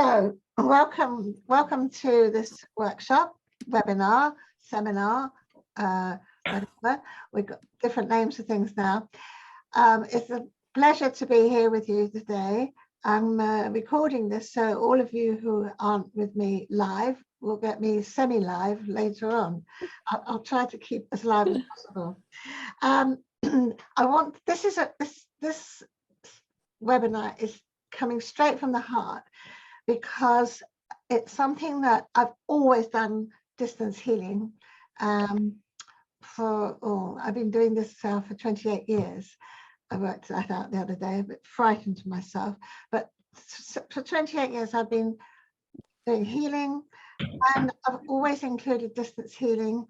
So welcome to this workshop, webinar, seminar, whatever. We've got different names for things now. It's a pleasure to be here with you today. I'm recording this, so all of you who aren't with me live will get me semi-live later on. I'll try to keep as live as possible. This webinar is coming straight from the heart, because it's something that I've always done, distance healing. I've been doing this for 28 years. I worked that out the other day, a bit frightened to myself, but for 28 years I've been doing healing, and I've always included distance healing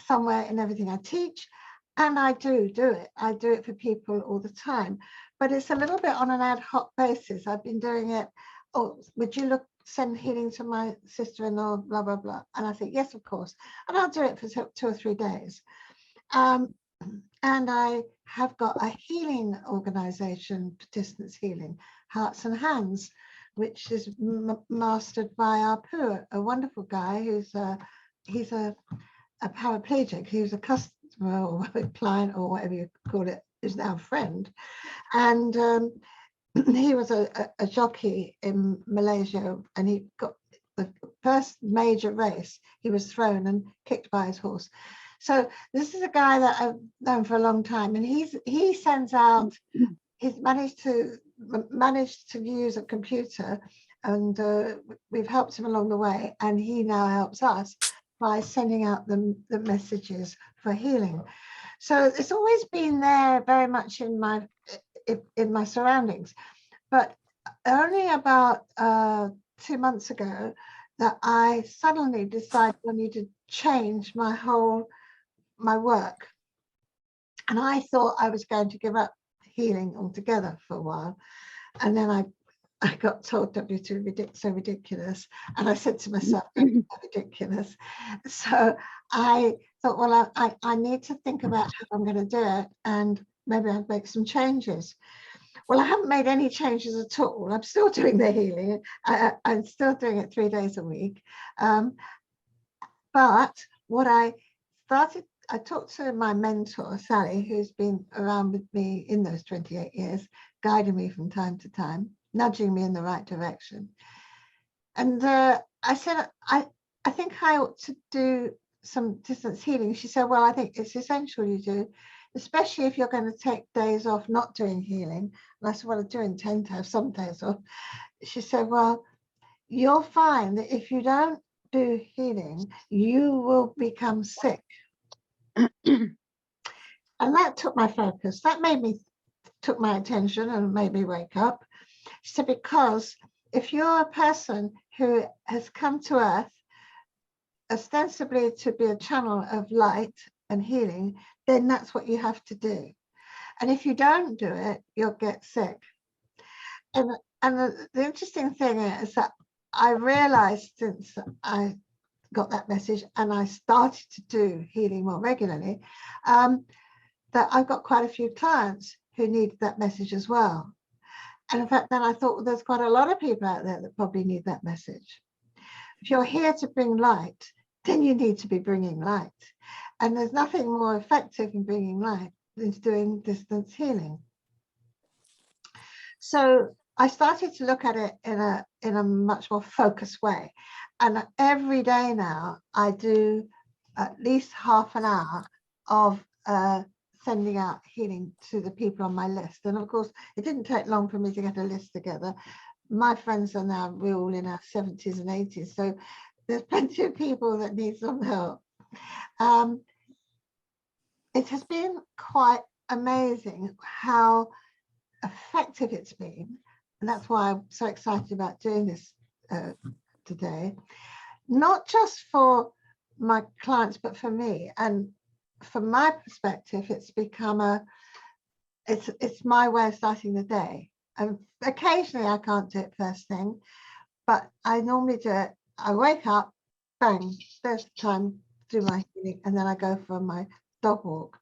somewhere in everything I teach, and I do it. I do it for people all the time, but it's a little bit on an ad hoc basis. I've been doing it. Oh, would you send healing to my sister-in-law, blah, blah, blah. And I think, yes, of course. And I'll do it for 2 or 3 days. And I have got a healing organization for distance healing, Hearts and Hands, which is mastered by Apu, a wonderful guy he's a paraplegic. He was a customer or a client or whatever you call it, is now a friend. And he was a jockey in Malaysia, and he got the first major race. He was thrown and kicked by his horse. So this is a guy that I've known for a long time, and he sends out. He's managed to use a computer, and we've helped him along the way, and he now helps us by sending out the messages for healing. So it's always been there, very much in my surroundings, but only about 2 months ago that I suddenly decided I need to change my work, and I thought I was going to give up healing altogether for a while, and then I got told that it was so ridiculous, and I said to myself, ridiculous. So I thought, well, I need to think about how I'm going to do it, and maybe I'll make some changes. Well, I haven't made any changes at all. I'm still doing the healing. I'm still doing it 3 days a week. But what I talked to my mentor, Sally, who's been around with me in those 28 years, guiding me from time to time, nudging me in the right direction. And I said, I think I ought to do some distance healing. She said, well, I think it's essential you do, especially if you're going to take days off not doing healing. And I said, well, I do intend to have some days off. She said, well, you'll find that if you don't do healing, you will become sick. And that took my focus. That took my attention and made me wake up. She said, because if you're a person who has come to Earth ostensibly to be a channel of light and healing, then that's what you have to do. And if you don't do it, you'll get sick. And the interesting thing is that I realized, since I got that message and I started to do healing more regularly, that I've got quite a few clients who need that message as well. And in fact, then I thought, well, there's quite a lot of people out there that probably need that message. If you're here to bring light, then you need to be bringing light. And there's nothing more effective in bringing light than doing distance healing. So I started to look at it in a much more focused way. And every day now, I do at least half an hour of sending out healing to the people on my list. And of course, it didn't take long for me to get a list together. My friends are now, we're all in our 70s and 80s. So there's plenty of people that need some help. It has been quite amazing how effective it's been. And that's why I'm so excited about doing this today. Not just for my clients, but for me. And from my perspective, it's become it's my way of starting the day. And occasionally I can't do it first thing, but I normally do it. I wake up, bang, there's the time to do my healing, and then I go for my dog walk.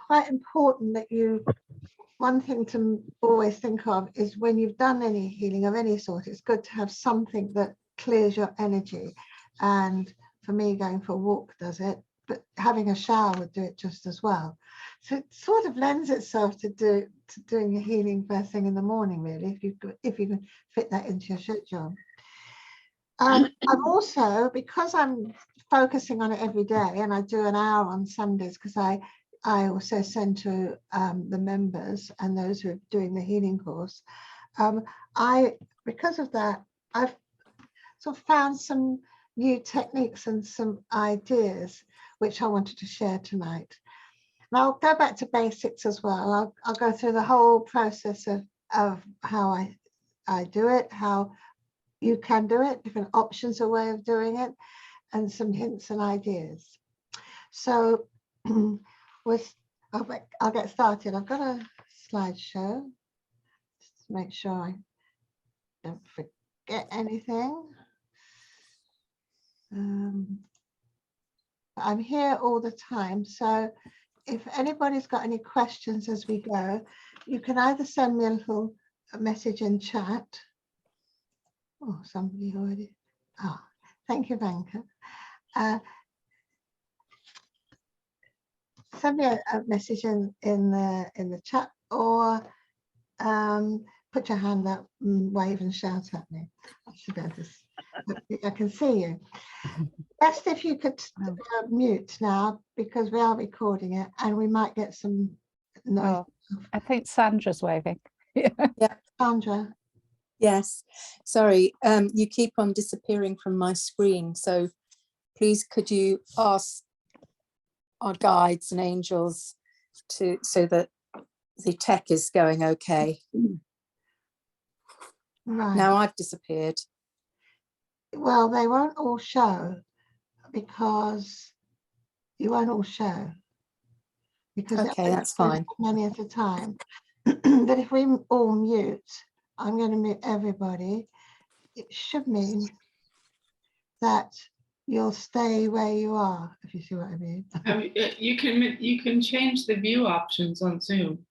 Quite important that you one thing to always think of is when you've done any healing of any sort, it's good to have something that clears your energy. And for me, going for a walk does it, but having a shower would do it just as well. So it sort of lends itself to doing a healing first thing in the morning, really, if you can fit that into your schedule. I'm also, because I'm focusing on it every day, and I do an hour on Sundays, because I also send to the members and those who are doing the healing course. Because of that, I've sort of found some new techniques and some ideas which I wanted to share tonight. And I'll go back to basics as well. I'll go through the whole process of how I do it, how you can do it, different options, a way of doing it, and some hints and ideas. So I'll get started. I've got a slideshow just to make sure I don't forget anything. I'm here all the time, so if anybody's got any questions as we go, you can either send me a little message in chat. Oh, somebody already. Oh, thank you, Vanka. Send me a message in the chat, or put your hand up, wave and shout at me. I should be able to. I can see you. Best if you could mute now, because we are recording it and we might get some noise. Oh, I think Sandra's waving. Yeah, Sandra. yes, sorry, you keep on disappearing from my screen, so please could you ask our guides and angels so that the tech is going okay. Right. Now I've disappeared. Well, they won't all show, because you won't all show, because Okay, that's fine. Many at a time. But if we all mute, I'm going to mute everybody. It should mean that you'll stay where you are, if you see what I mean. You can change the view options on Zoom.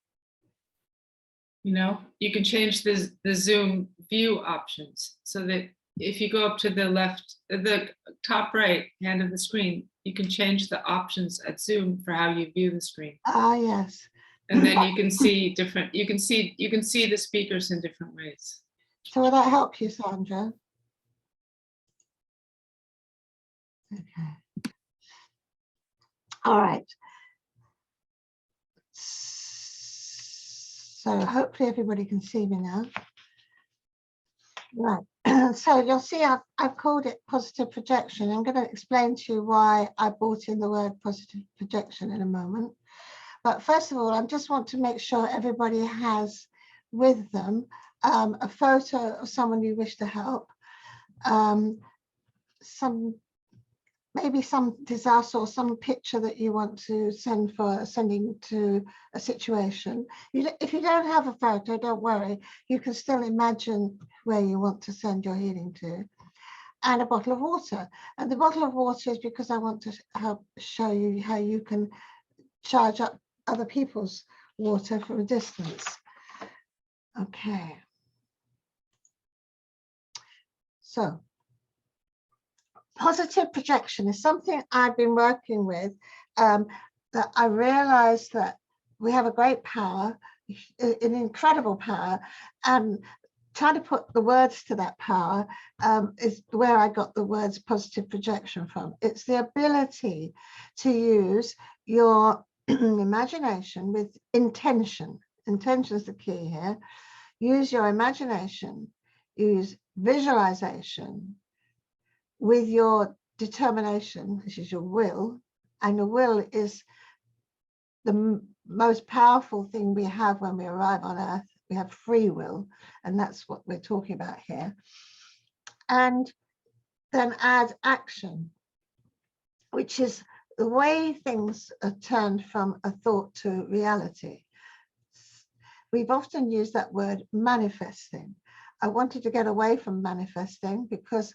You know, you can change the Zoom view options so that if you go up to the left, the top right hand of the screen, you can change the options at Zoom for how you view the screen. Ah, yes. And then you can see different, you can see the speakers in different ways. So will that help you, Sandra? Okay. All right. So hopefully everybody can see me now. Right. So you'll see I've called it positive projection. I'm going to explain to you why I brought in the word positive projection in a moment. But first of all, I just want to make sure everybody has with them a photo of someone you wish to help, maybe some disaster or some picture that you want to sending to a situation. If you don't have a photo, don't worry. You can still imagine where you want to send your healing to. And a bottle of water. And the bottle of water is because I want to help show you how you can charge up other people's water from a distance. Okay. So, positive projection is something I've been working with, that I realized that we have a great power, an incredible power, and trying to put the words to that power is where I got the words positive projection from. It's the ability to use your imagination with intention. Intention is the key here. Use your imagination, use visualization with your determination, which is your will, and your will is the most powerful thing we have when we arrive on Earth. We have free will, and that's what we're talking about here. And then add action, which is the way things are turned from a thought to reality. We've often used that word manifesting. I wanted to get away from manifesting because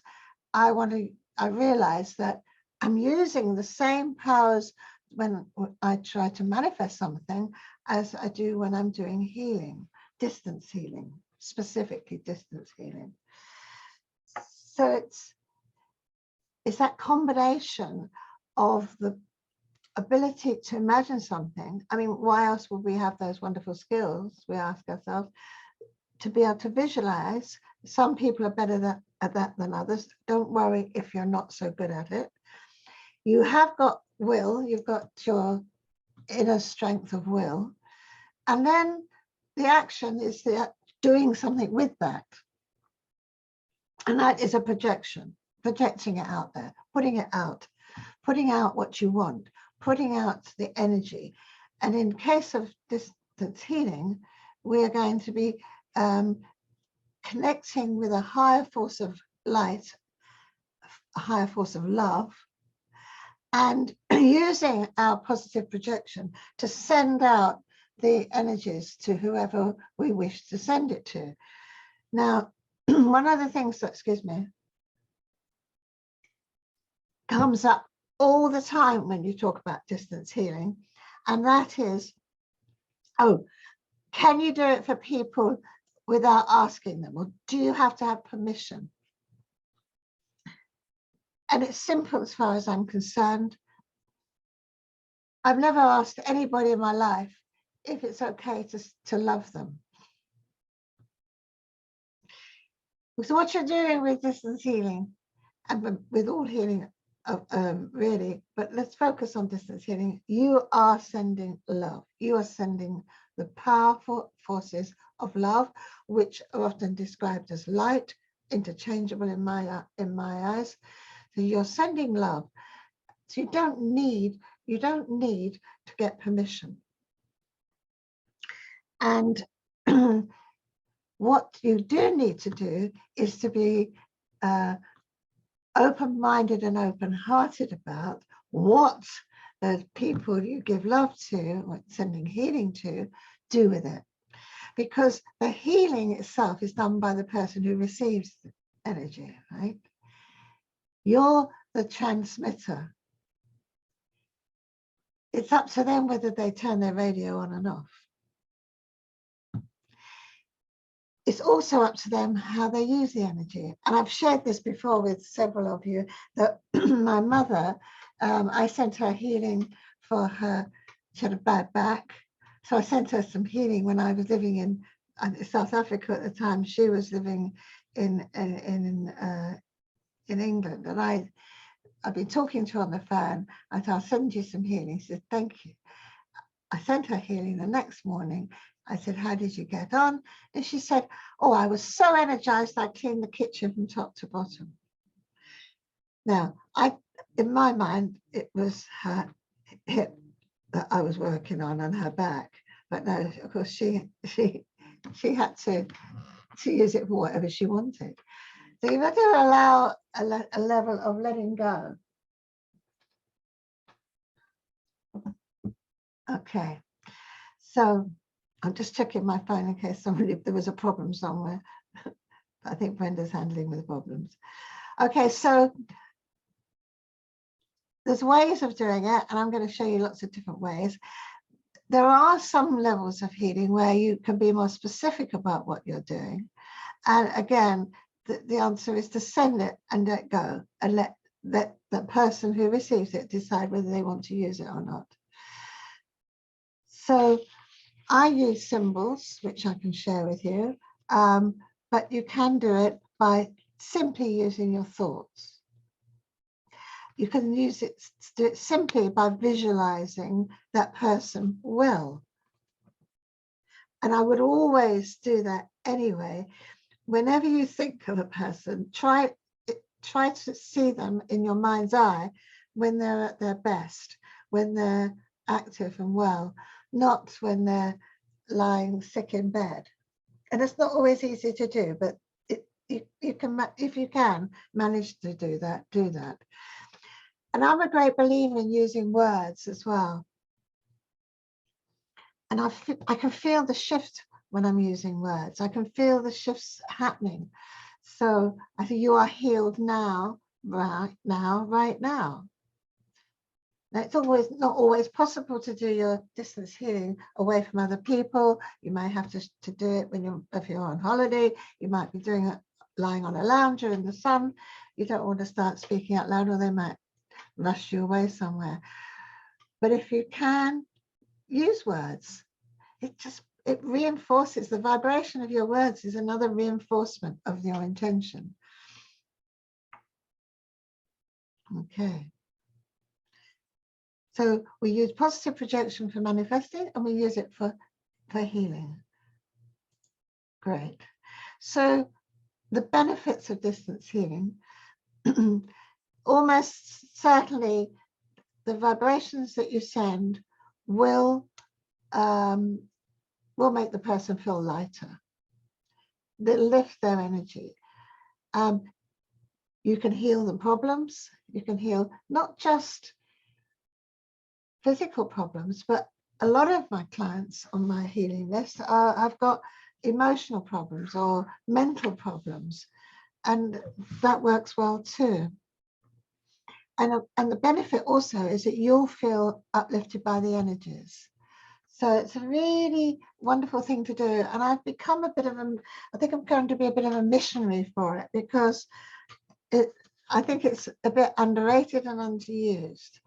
I realized that I'm using the same powers when I try to manifest something as I do when I'm doing healing, distance healing, specifically distance healing. So it's that combination of the ability to imagine something. I mean, why else would we have those wonderful skills? We ask ourselves, to be able to visualize. Some people are better at that than others. Don't worry if you're not so good at it. You have got will, you've got your inner strength of will. And then the action is doing something with that. And that is a projection, projecting it out there, putting out what you want, putting out the energy. And in case of distance healing, we are going to be connecting with a higher force of light, a higher force of love, and using our positive projection to send out the energies to whoever we wish to send it to. Now, one of the things that, excuse me, comes up all the time when you talk about distance healing, and that is, oh, can you do it for people without asking them, or do you have to have permission? And it's simple as far as I'm concerned. I've never asked anybody in my life if it's okay to love them. So what you're doing with distance healing, and with all healing, really, but let's focus on distance healing. You are sending love. You are sending the powerful forces of love, which are often described as light, interchangeable in my eyes. So you're sending love. So you don't need to get permission. And what you do need to do is to be open-minded and open-hearted about what the people you give love to, or sending healing to, do with it. Because the healing itself is done by the person who receives the energy, right? You're the transmitter. It's up to them whether they turn their radio on and off. It's also up to them how they use the energy. And I've shared this before with several of you, that my mother, I sent her healing for her, she had a bad back. So I sent her some healing when I was living in South Africa at the time. She was living in England. And I've been talking to her on the phone. I said, I'll send you some healing. She said, thank you. I sent her healing the next morning. I said, how did you get on? And she said, oh, I was so energized, I cleaned the kitchen from top to bottom. Now, in my mind, it was her hip that I was working on and her back. But no, of course, she had to use it for whatever she wanted. So you've got to allow a level of letting go. Okay, so I'm just checking my phone in case there was a problem somewhere. I think Brenda's handling with problems. Okay, so there's ways of doing it, and I'm going to show you lots of different ways. There are some levels of healing where you can be more specific about what you're doing. And again, the answer is to send it and let go, and let the person who receives it decide whether they want to use it or not. So I use symbols, which I can share with you, but you can do it by simply using your thoughts. You can do it simply by visualizing that person well. And I would always do that anyway. Whenever you think of a person, try to see them in your mind's eye when they're at their best, when they're active and well, not when they're lying sick in bed. And it's not always easy to do, but you can, if you can manage to do that, do that. And I'm a great believer in using words as well. And I can feel the shift when I'm using words. I can feel the shifts happening. So I think you are healed now, right now, right now. Now, it's always not always possible to do your distance healing away from other people. You might have to do it when if you're on holiday. You might be doing it lying on a lounger in the sun. You don't want to start speaking out loud, or they might rush you away somewhere. But if you can use words, it reinforces the vibration of your words, is another reinforcement of your intention. Okay. So we use positive projection for manifesting, and we use it for healing. Great. So the benefits of distance healing, almost certainly the vibrations that you send will make the person feel lighter. They lift their energy. You can heal the problems. You can heal not just physical problems, but a lot of my clients on my healing list have got emotional problems or mental problems, and that works well too. And the benefit also is that you'll feel uplifted by the energies. So it's a really wonderful thing to do. And I've become a bit of I think I'm going to be a bit of a missionary for it, because I think it's a bit underrated and underused.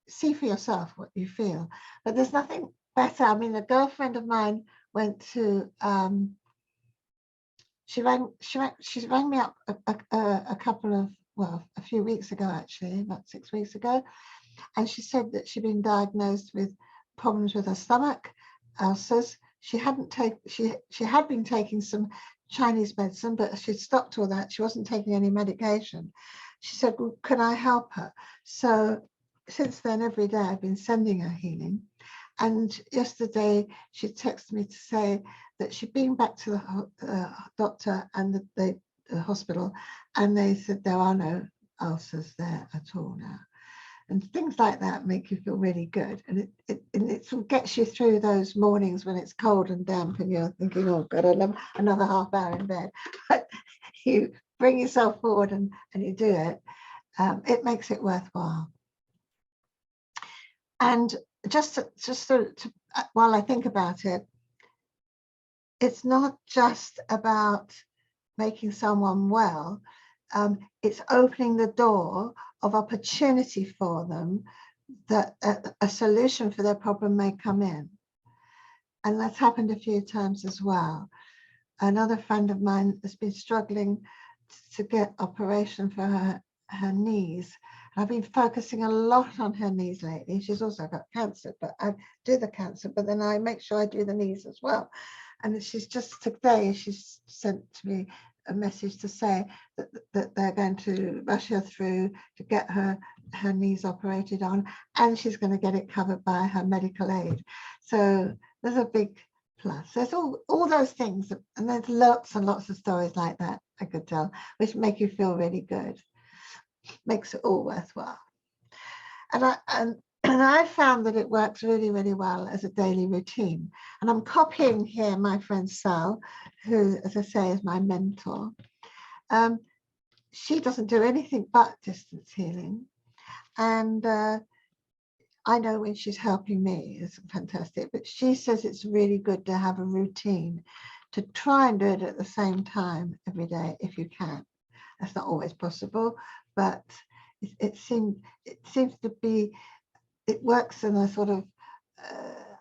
See for yourself what you feel, but there's nothing better. I mean, a girlfriend of mine went to, she rang me up a couple of, well, a few weeks ago, actually, about 6 weeks ago. And she said that she'd been diagnosed with problems with her stomach, ulcers. She had been taking some Chinese medicine, but she'd stopped all that. She wasn't taking any medication. She said, well, can I help her? So since then, every day I've been sending her healing. And yesterday she texted me to say that she'd been back to the doctor and the hospital, and they said there are no ulcers there at all now. And things like that make you feel really good. And it sort of gets you through those mornings when it's cold and damp and you're thinking, oh God, I love another half hour in bed. But you bring yourself forward and you do it. It makes it worthwhile. And just while I think about it, it's not just about making someone well. It's opening the door of opportunity for them that a solution for their problem may come in. And that's happened a few times as well. Another friend of mine has been struggling to get operation for her knees. I've been focusing a lot on her knees lately. She's also got cancer, but I do the cancer, but then I make sure I do the knees as well. And she's just today, she's sent to me a message to say that they're going to rush her through to get her knees operated on, and she's going to get it covered by her medical aid. So there's a big plus. There's all those things, and there's lots and lots of stories like that I could tell, which make you feel really good. Makes it all worthwhile. And I found that it works really, really well as a daily routine. And I'm copying here my friend Sal, who, as I say, is my mentor. She doesn't do anything but distance healing. And I know when she's helping me, it's fantastic. But she says it's really good to have a routine, to try and do it at the same time every day if you can. That's not always possible, but it seems to be, it works in a sort of,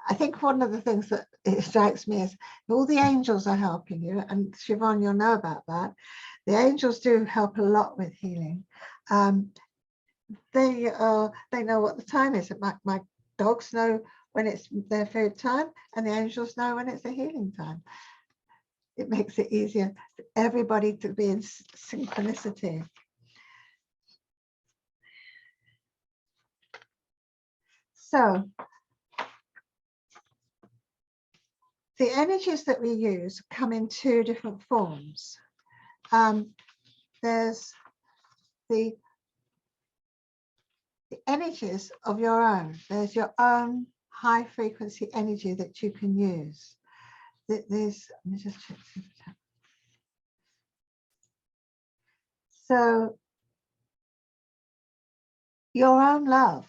I think one of the things that it strikes me is all the angels are helping you, and Siobhan, you'll know about that. The angels do help a lot with healing. They know what the time is. My dogs know when it's their food time, and the angels know when it's the healing time. It makes it easier for everybody to be in synchronicity. So the energies that we use come in two different forms. There's the energies of your own. There's your own high frequency energy that you can use. Let me just check. So your own love,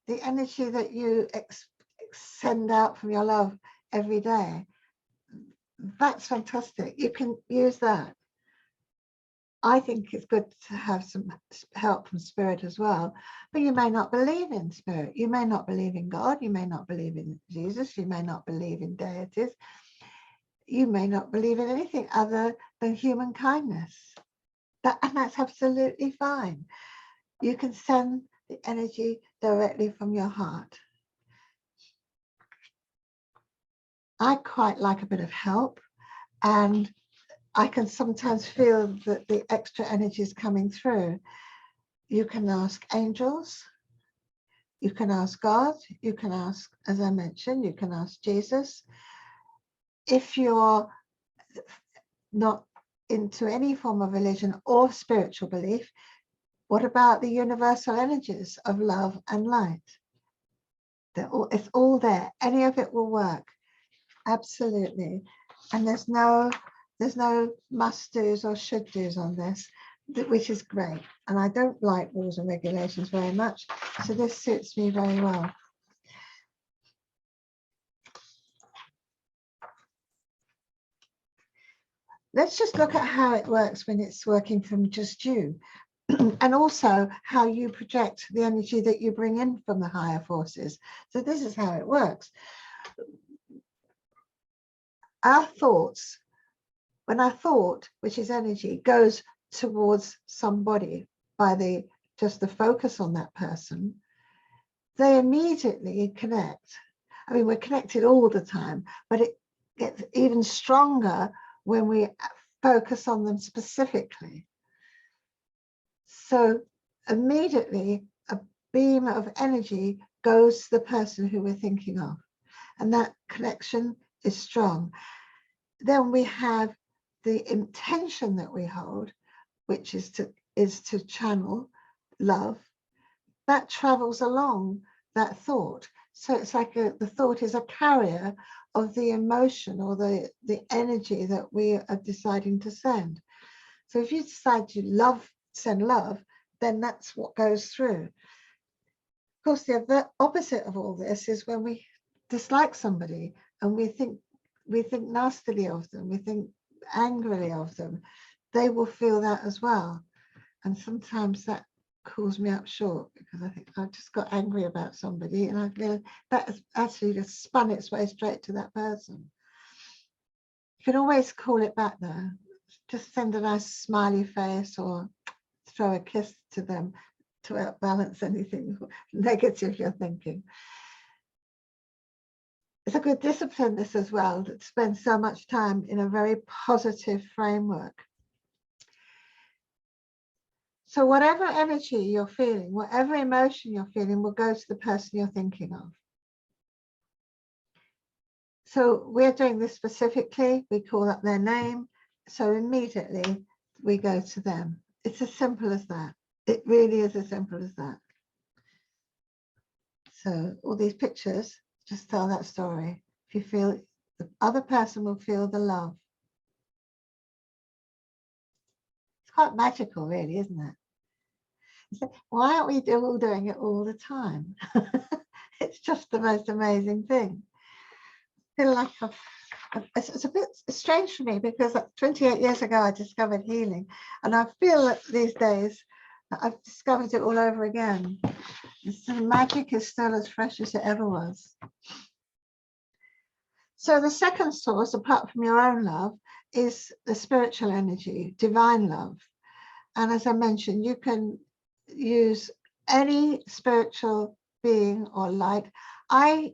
the energy that you send out from your love every day. That's fantastic. You can use that. I think it's good to have some help from spirit as well, but you may not believe in spirit. You may not believe in God. You may not believe in Jesus. You may not believe in deities. You may not believe in anything other than human kindness. And that's absolutely fine. You can send the energy directly from your heart. I quite like a bit of help, and I can sometimes feel that the extra energy is coming through. You can ask angels, you can ask God, you can ask, as I mentioned, you can ask Jesus. If you're not into any form of religion or spiritual belief, what about the universal energies of love and light? It's all there. Any of it will work. Absolutely. And there's no must do's or should do's on this, which is great. And I don't like rules and regulations very much, so this suits me very well. Let's just look at how it works when it's working from just you, and also how you project the energy that you bring in from the higher forces. So this is how it works. Our thoughts, when our thought, which is energy, goes towards somebody by just the focus on that person, they immediately connect. I mean, we're connected all the time, but it gets even stronger when we focus on them specifically. So immediately a beam of energy goes to the person who we're thinking of, and that connection is strong. Then we have the intention that we hold, which is to channel love. That travels along that thought. So it's like the thought is a carrier of the emotion or the energy that we are deciding to send. So if you decide to send love, then that's what goes through. Of course, the opposite of all this is when we dislike somebody and we think nastily of them, we think angrily of them, they will feel that as well. And sometimes that calls me up short, because I think I've just got angry about somebody and I feel that has actually just spun its way straight to that person. You can always call it back though. Just send a nice smiley face or throw a kiss to them to balance anything negative you're thinking. It's a good discipline, this as well, that spends so much time in a very positive framework. So whatever energy you're feeling, whatever emotion you're feeling will go to the person you're thinking of. So we're doing this specifically, we call up their name, so immediately we go to them. It's as simple as that. It really is as simple as that. So all these pictures just tell that story. If you feel, the other person will feel the love. It's quite magical, really, isn't it? So why aren't we all doing it all the time? It's just the most amazing thing. I feel like it's a bit strange for me, because 28 years ago I discovered healing, and I feel that these days I've discovered it all over again. The magic is still as fresh as it ever was. So the second source, apart from your own love, is the spiritual energy, divine love. And as I mentioned, you can use any spiritual being or light. I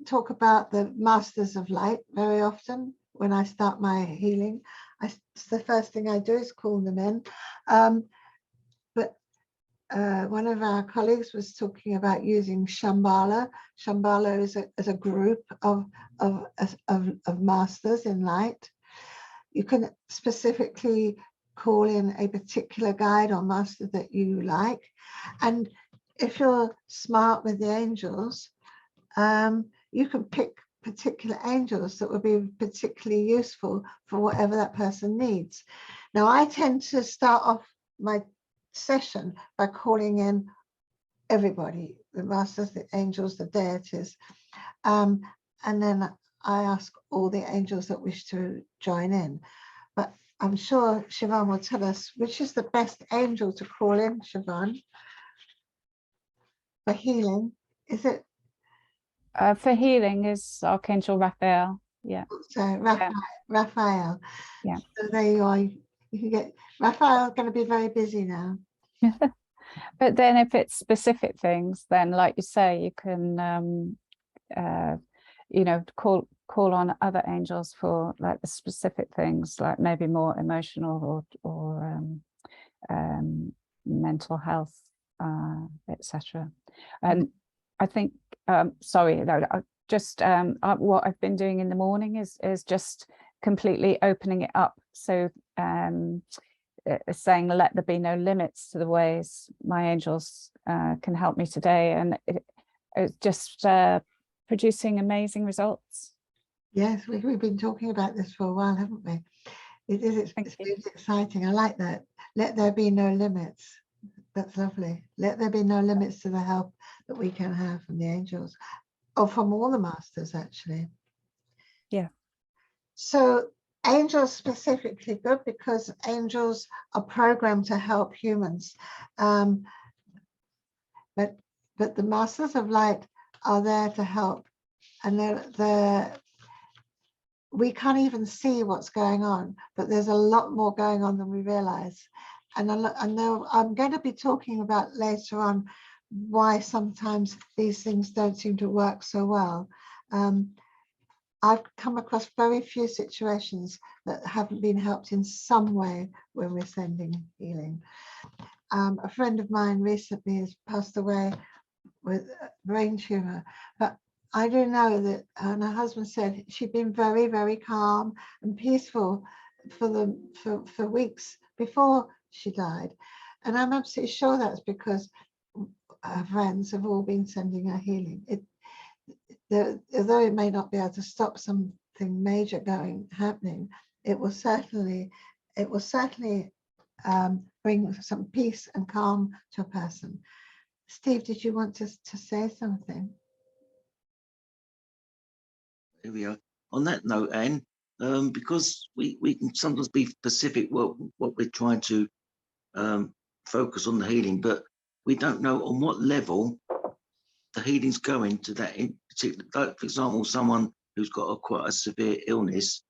talk about the masters of light very often when I start my healing. The first thing I do is call them in. But one of our colleagues was talking about using Shambhala. Shambhala is a group of masters in light. You can specifically call in a particular guide or master that you like. And if you're smart with the angels, you can pick particular angels that would be particularly useful for whatever that person needs. Now, I tend to start off my session by calling in everybody, the masters, the angels, the deities. And then I ask all the angels that wish to join in. But I'm sure Siobhan will tell us which is the best angel to call in, Siobhan, for healing. Is it For healing is Archangel Raphael. Yeah. so Raphael? Yeah. So there you are. You can get Raphael's going to be very busy now. But then if it's specific things, then like you say, you can you know, call on other angels for like the specific things, like maybe more emotional or mental health, etc. And I think sorry, no, just what I've been doing in the morning is just completely opening it up. So saying, let there be no limits to the ways my angels can help me today, and it's just producing amazing results. Yes, we've been talking about this for a while, haven't we? It's really exciting. I like that. Let there be no limits. That's lovely. Let there be no limits to the help that we can have from the angels, or from all the masters, actually. Yeah. So angels specifically good because angels are programmed to help humans. But the masters of light are there to help, and we can't even see what's going on, but there's a lot more going on than we realize. And I know I'm going to be talking about later on why sometimes these things don't seem to work so well. I've come across very few situations that haven't been helped in some way when we're sending healing. A friend of mine recently has passed away with a brain tumor, but I do know that her husband said she'd been very, very calm and peaceful for weeks before she died. And I'm absolutely sure that's because her friends have all been sending her healing. Although it may not be able to stop something major happening, it will certainly bring some peace and calm to a person. Steve, did you want to say something? There we are. On that note, Anne, because we can sometimes be specific what we're trying to focus on the healing, but we don't know on what level the healing's going to that in particular. Like, for example, someone who's got quite a severe illness,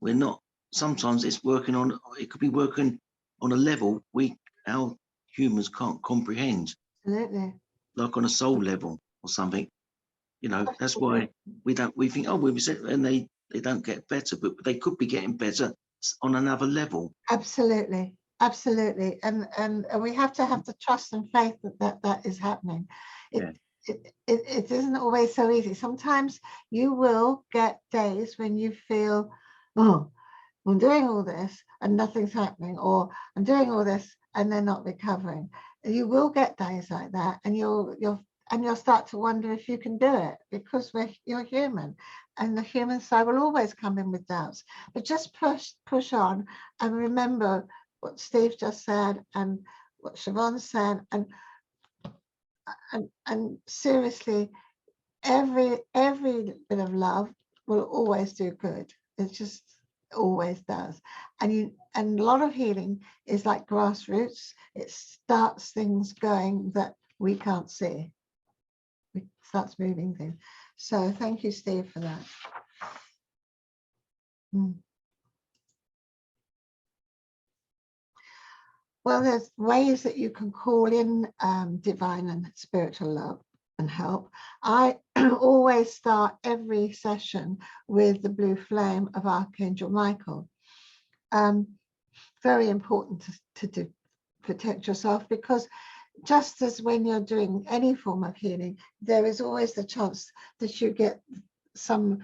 we're not, sometimes it could be working on a level our humans can't comprehend. Absolutely. Like on a soul level or something. You know, that's why we think, oh, we said, and they don't get better, but they could be getting better on another level. Absolutely, absolutely, and we have to have the trust and faith that is happening. It isn't always so easy. Sometimes you will get days when you feel, oh, I'm doing all this and nothing's happening, or I'm doing all this and they're not recovering. You will get days like that, and you'll start to wonder if you can do it, because you're human, and the human side will always come in with doubts. But just push on, and remember what Steve just said and what Siobhan said, and seriously, every bit of love will always do good. It just always does. And a lot of healing is like grassroots. It starts things going that we can't see. It starts moving things. So thank you, Steve, for that. Well, there's ways that you can call in divine and spiritual love and help. I always start every session with the blue flame of Archangel Michael. Very important to protect yourself, because just as when you're doing any form of healing, there is always the chance that you get some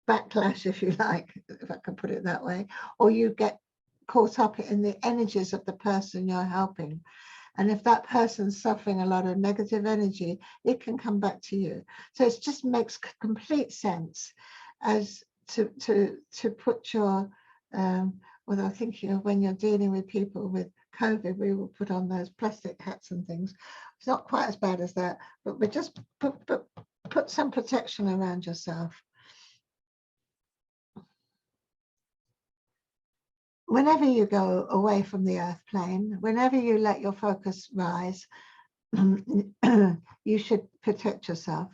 backlash, if you like, if I can put it that way, or you get caught up in the energies of the person you're helping. And if that person's suffering a lot of negative energy, it can come back to you. So it just makes complete sense as to put your, well, I'm thinking of when you're dealing with people with COVID, we will put on those plastic hats and things. It's not quite as bad as that, but we just put some protection around yourself. Whenever you go away from the earth plane, whenever you let your focus rise, you should protect yourself.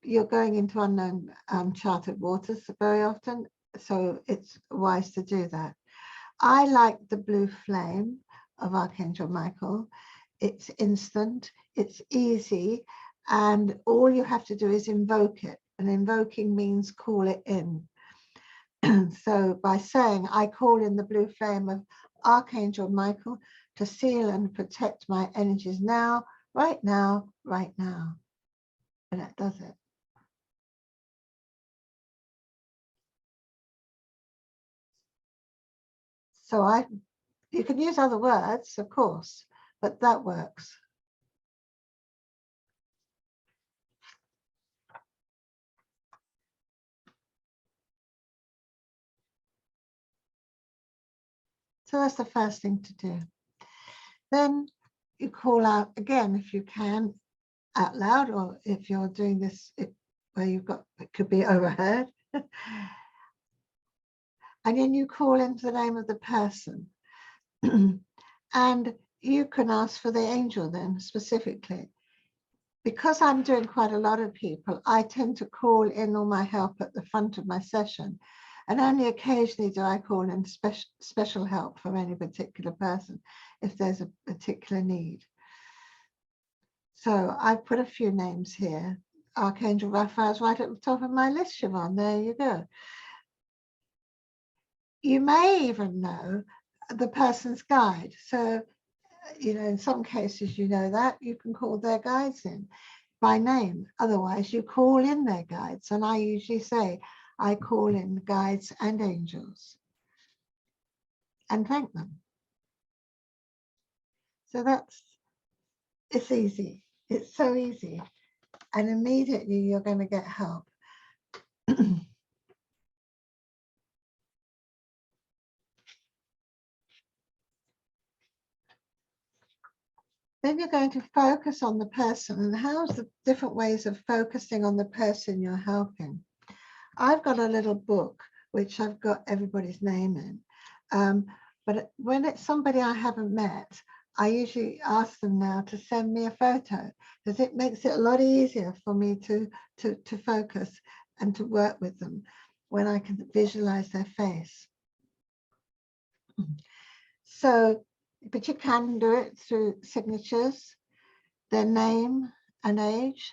You're going into unknown charted waters very often, so it's wise to do that. I like the blue flame of Archangel Michael. It's instant, it's easy, and all you have to do is invoke it. And invoking means call it in. So by saying, I call in the blue flame of Archangel Michael to seal and protect my energies now, right now, right now. And that does it. So you can use other words, of course, but that works. So that's the first thing to do. Then you call out again, if you can, out loud, or if you're doing this where you've got, it could be overheard. And then you call into the name of the person. And you can ask for the angel then specifically. Because I'm doing quite a lot of people, I tend to call in all my help at the front of my session. And only occasionally do I call in special help from any particular person if there's a particular need. So I put a few names here. Archangel Raphael's right at the top of my list, Siobhan. There you go. You may even know the person's guide. So, you know, in some cases, you know that you can call their guides in by name. Otherwise, you call in their guides. And I usually say, I call in guides and angels and thank them. So it's easy. It's so easy. And immediately you're going to get help. Then you're going to focus on the person, and how's the different ways of focusing on the person you're helping. I've got a little book which I've got everybody's name in, but when it's somebody I haven't met, I usually ask them now to send me a photo, because it makes it a lot easier for me to focus and to work with them when I can visualize their face. So, but you can do it through signatures, their name and age.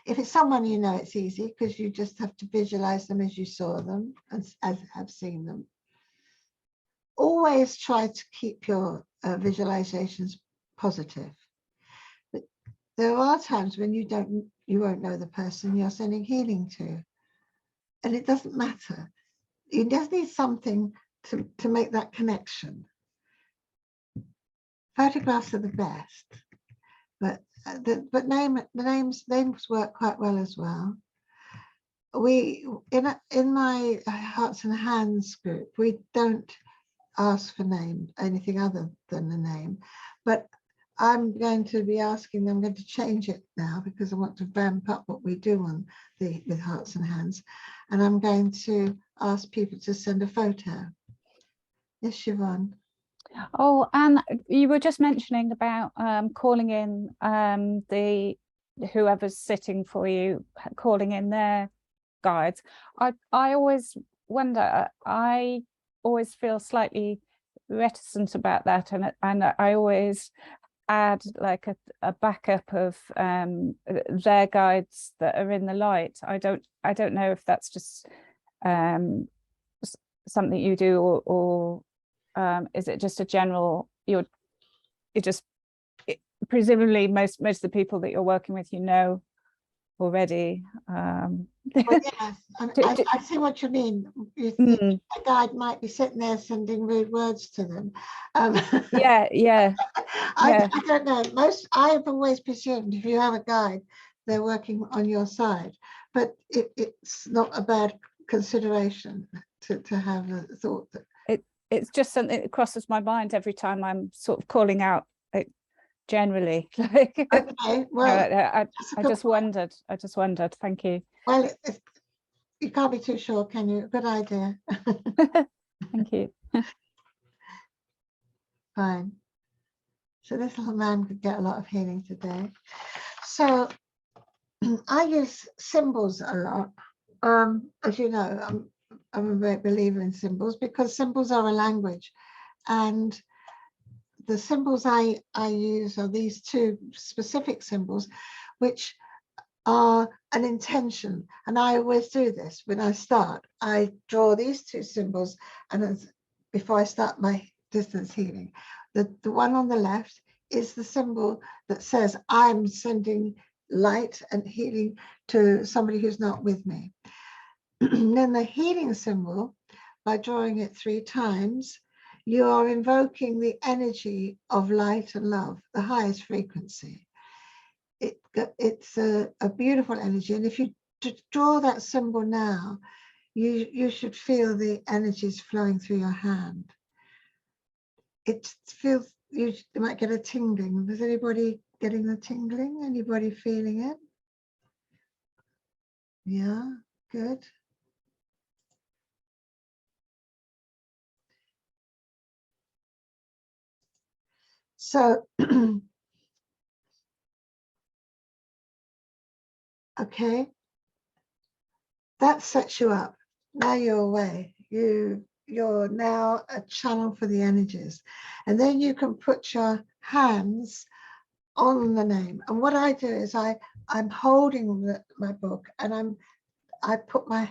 If it's someone you know, it's easy because you just have to visualize them as you saw them, as have seen them. Always try to keep your visualizations positive. But there are times when you won't know the person you're sending healing to, and it doesn't matter. You just need something to make that connection. Photographs are the best, but names work quite well as well. We in my Hearts and Hands group, we don't ask for anything other than the name, but I'm going to be asking them. I'm going to change it now because I want to ramp up what we do on with Hearts and Hands, and I'm going to ask people to send a photo. Yes, Siobhan. Oh, and you were just mentioning about calling in the whoever's sitting for you, calling in their guides. I always wonder, I always feel slightly reticent about that, and I always add like a backup of their guides that are in the light. I don't know if that's just something you do, or is it just a general, presumably most of the people that you're working with, you know already. Well, yes, I see what you mean. You think a guide might be sitting there sending rude words to them. Yeah. I don't know. I've always presumed if you have a guide, they're working on your side, but it's not a bad consideration to have a thought that it's just something that crosses my mind every time I'm sort of calling out, like, generally. Like, Okay, well, that's a I good just wondered. I just wondered. Thank you. well, you can't be too sure, can you? Good idea. Thank you. Fine. So this little man could get a lot of healing today. So I use symbols a lot. As you know, I'm a great believer in symbols because symbols are a language. And the symbols I use are these two specific symbols, which are an intention. And I always do this when I start. I draw these two symbols, and before I start my distance healing, the one on the left is the symbol that says I'm sending light and healing to somebody who's not with me. Then the healing symbol, by drawing it 3 times, you are invoking the energy of light and love, the highest frequency. It's a beautiful energy. And if you draw that symbol now, you should feel the energies flowing through your hand. It feels, you might get a tingling. Is anybody getting the tingling? Anybody feeling it? Yeah, good. So, okay, that sets you up. Now you're away. You're now a channel for the energies. And then you can put your hands on the name. And what I do is I'm holding my book, and I put my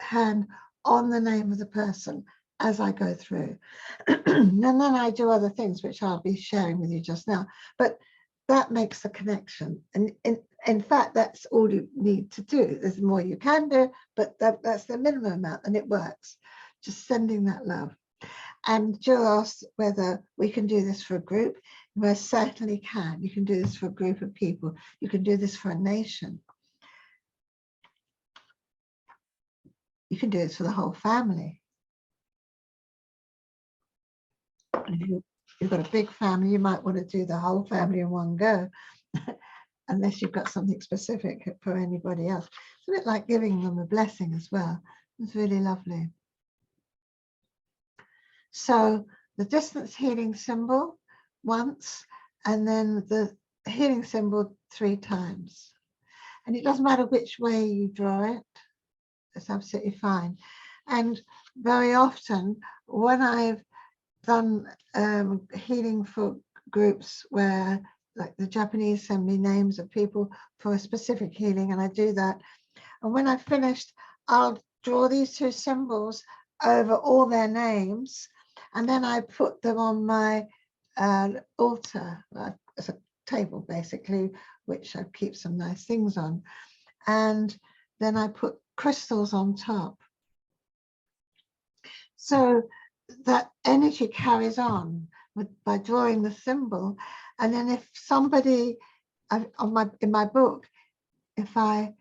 hand on the name of the person as I go through. And then I do other things, which I'll be sharing with you just now. But that makes the connection. And in fact, that's all you need to do. There's more you can do, but that's the minimum amount, and it works. Just sending that love. And Jill asked whether we can do this for a group. We certainly can. You can do this for a group of people. You can do this for a nation. You can do this for the whole family. If you've got a big family, you might want to do the whole family in one go, unless you've got something specific for anybody else. It's a bit like giving them a blessing as well. It's really lovely. So the distance healing symbol once, and then the healing symbol 3 times. And it doesn't matter which way you draw it, it's absolutely fine. And very often when I've done healing for groups where, like, the Japanese send me names of people for a specific healing, and I do that. And when I've finished, I'll draw these 2 symbols over all their names, and then I put them on my altar. It's a table basically, which I keep some nice things on. And then I put crystals on top. So that energy carries on by drawing the symbol. And then if somebody in my book, if I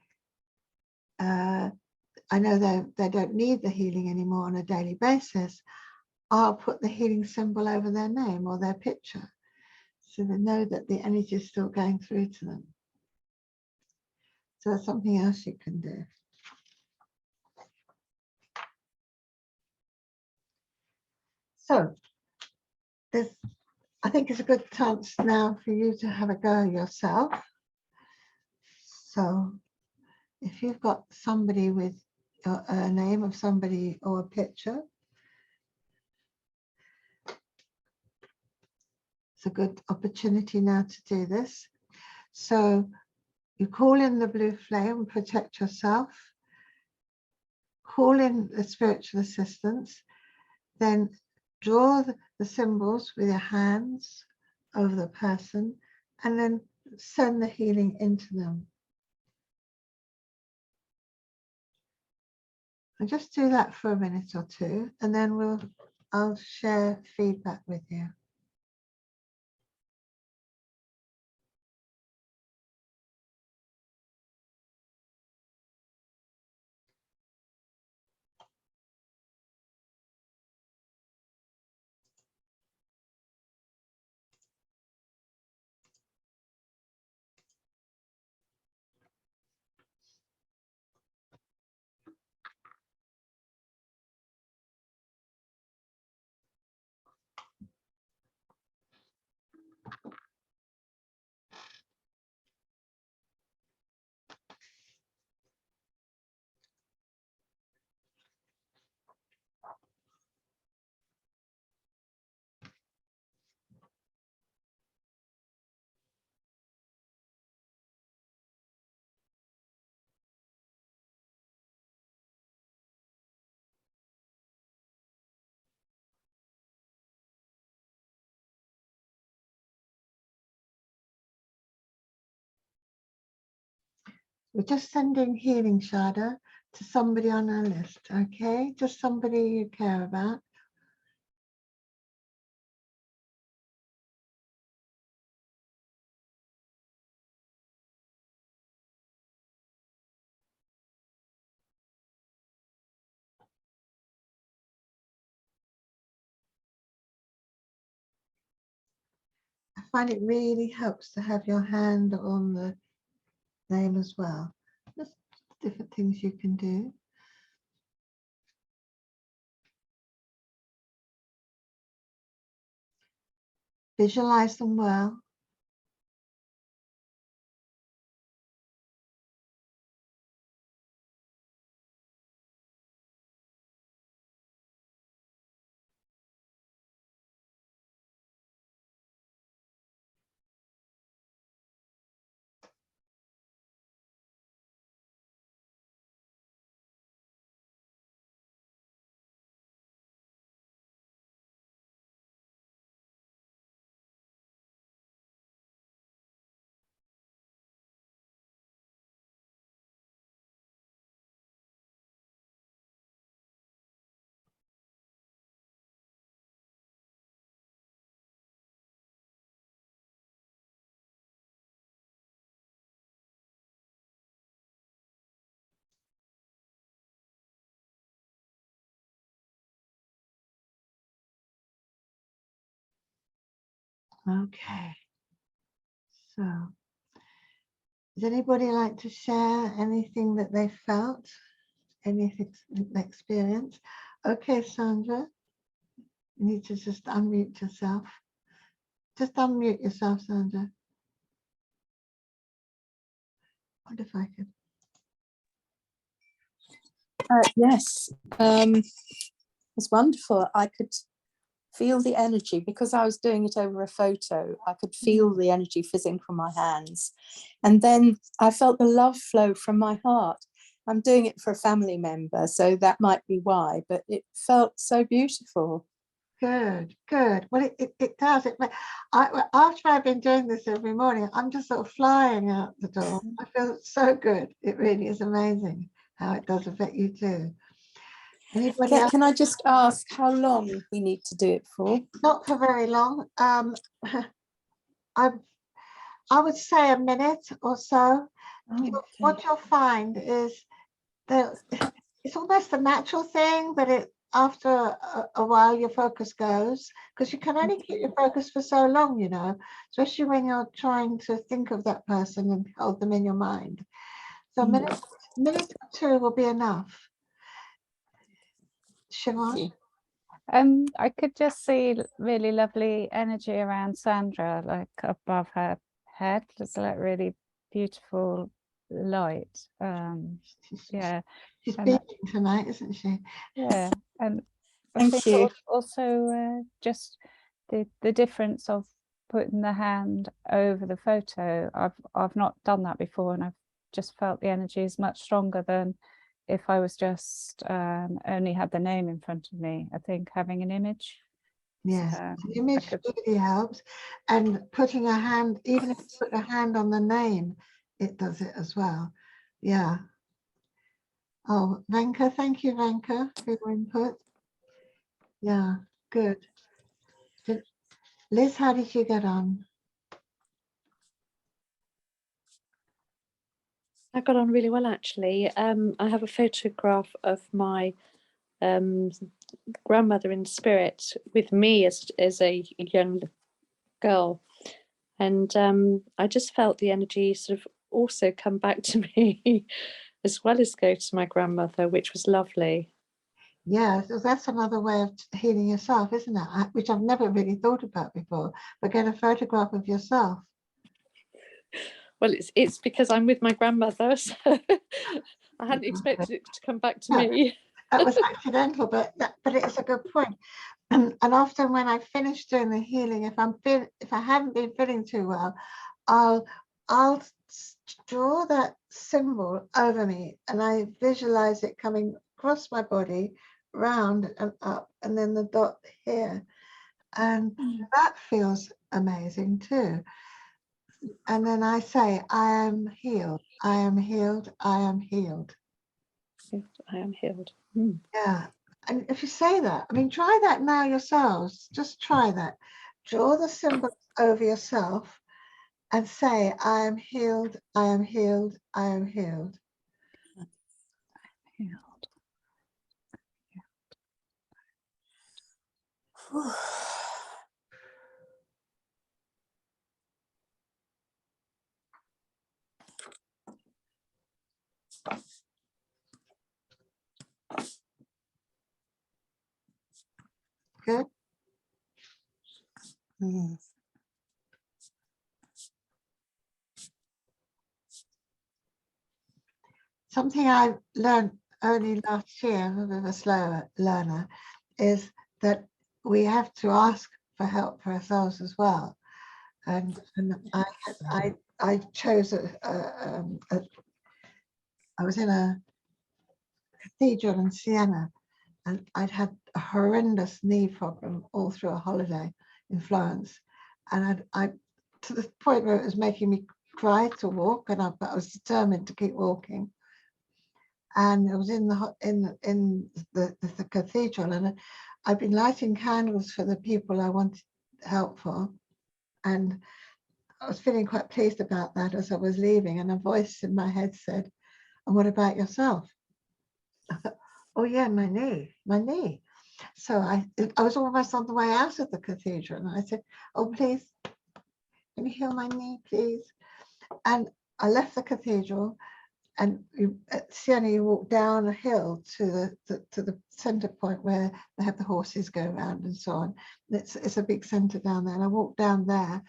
know they don't need the healing anymore on a daily basis, I'll put the healing symbol over their name or their picture, so they know that the energy is still going through to them. So that's something else you can do. So I think it's a good chance now for you to have a go yourself. So if you've got somebody with a name of somebody or a picture, it's a good opportunity now to do this. So you call in the blue flame, protect yourself, call in the spiritual assistance, then draw the symbols with your hands over the person, and then send the healing into them. And just do that for a minute or 2, and then I'll share feedback with you. We're just sending healing, Shada, to somebody on our list, okay? Just somebody you care about. I find it really helps to have your hand on the name as well. Just different things you can do. Visualize them well. Okay. So, does anybody like to share anything that they felt? Anything experience? Okay, Sandra, you need to just unmute yourself. Just unmute yourself, Sandra. What if I could? Yes, it's wonderful. I could feel the energy because I was doing it over a photo. I could feel the energy fizzing from my hands. And then I felt the love flow from my heart. I'm doing it for a family member, so that might be why, but it felt so beautiful. Good, good. Well, it does. After I've been doing this every morning, I'm just sort of flying out the door. I feel so good. It really is amazing how it does affect you too. Anybody else? Can I just ask how long we need to do it for? Not for very long. I would say a minute or so. What you'll find is that it's almost a natural thing, but after a while your focus goes, because you can only keep your focus for so long, you know, especially when you're trying to think of that person and hold them in your mind. So a minute or two will be enough. Siobhan? I could just see really lovely energy around Sandra, like above her head. It's like really beautiful light. Yeah, She's and beaming tonight, isn't she? yeah, and I Thank think you. also just the difference of putting the hand over the photo. I've not done that before, and I've just felt the energy is much stronger than if I was just only had the name in front of me. I think having an image. Yes, I the image could- really helps, and putting a hand, even if you put a hand on the name, it does it as well. Yeah. Oh, Venka, thank you, Venka, for your input. Yeah, good. Liz, how did you get on? I got on really well, actually. I have a photograph of my grandmother in spirit with me as a young girl, and I just felt the energy sort of also come back to me as well as go to my grandmother, which was lovely. Yeah, so that's another way of healing yourself, isn't it? Which I've never really thought about before, but get a photograph of yourself. Well, it's because I'm with my grandmother, so I hadn't expected it to come back to me. That was accidental, but it's a good point. And often when I finish doing the healing, if I haven't been feeling too well, I'll draw that symbol over me and I visualize it coming across my body, round and up, and then the dot here. And that feels amazing too. and then I say, I am healed, I am healed, I am healed. I am healed. Mm. Yeah. And if you say that, I mean, try that now yourselves. Just try that. Draw the symbol over yourself and say, I am healed, I am healed, I am healed. Healed. Good. Mm. Something I learned only last year, I'm a bit of a slow learner, is that we have to ask for help for ourselves as well. And I chose I was in a cathedral in Siena, and I'd had a horrendous knee problem all through a holiday in Florence, and I to the point where it was making me cry to walk, and but I was determined to keep walking. And it was in the cathedral, and I'd been lighting candles for the people I wanted help for, and I was feeling quite pleased about that as I was leaving, and a voice in my head said, "And what about yourself?" I thought, "Oh yeah, my knee." So I was almost on the way out of the cathedral, and I said, "Oh please, can you heal my knee, please?" And I left the cathedral, and at Siena you walk down a hill to the center point where they have the horses go around and so on. And it's a big center down there, and I walked down there,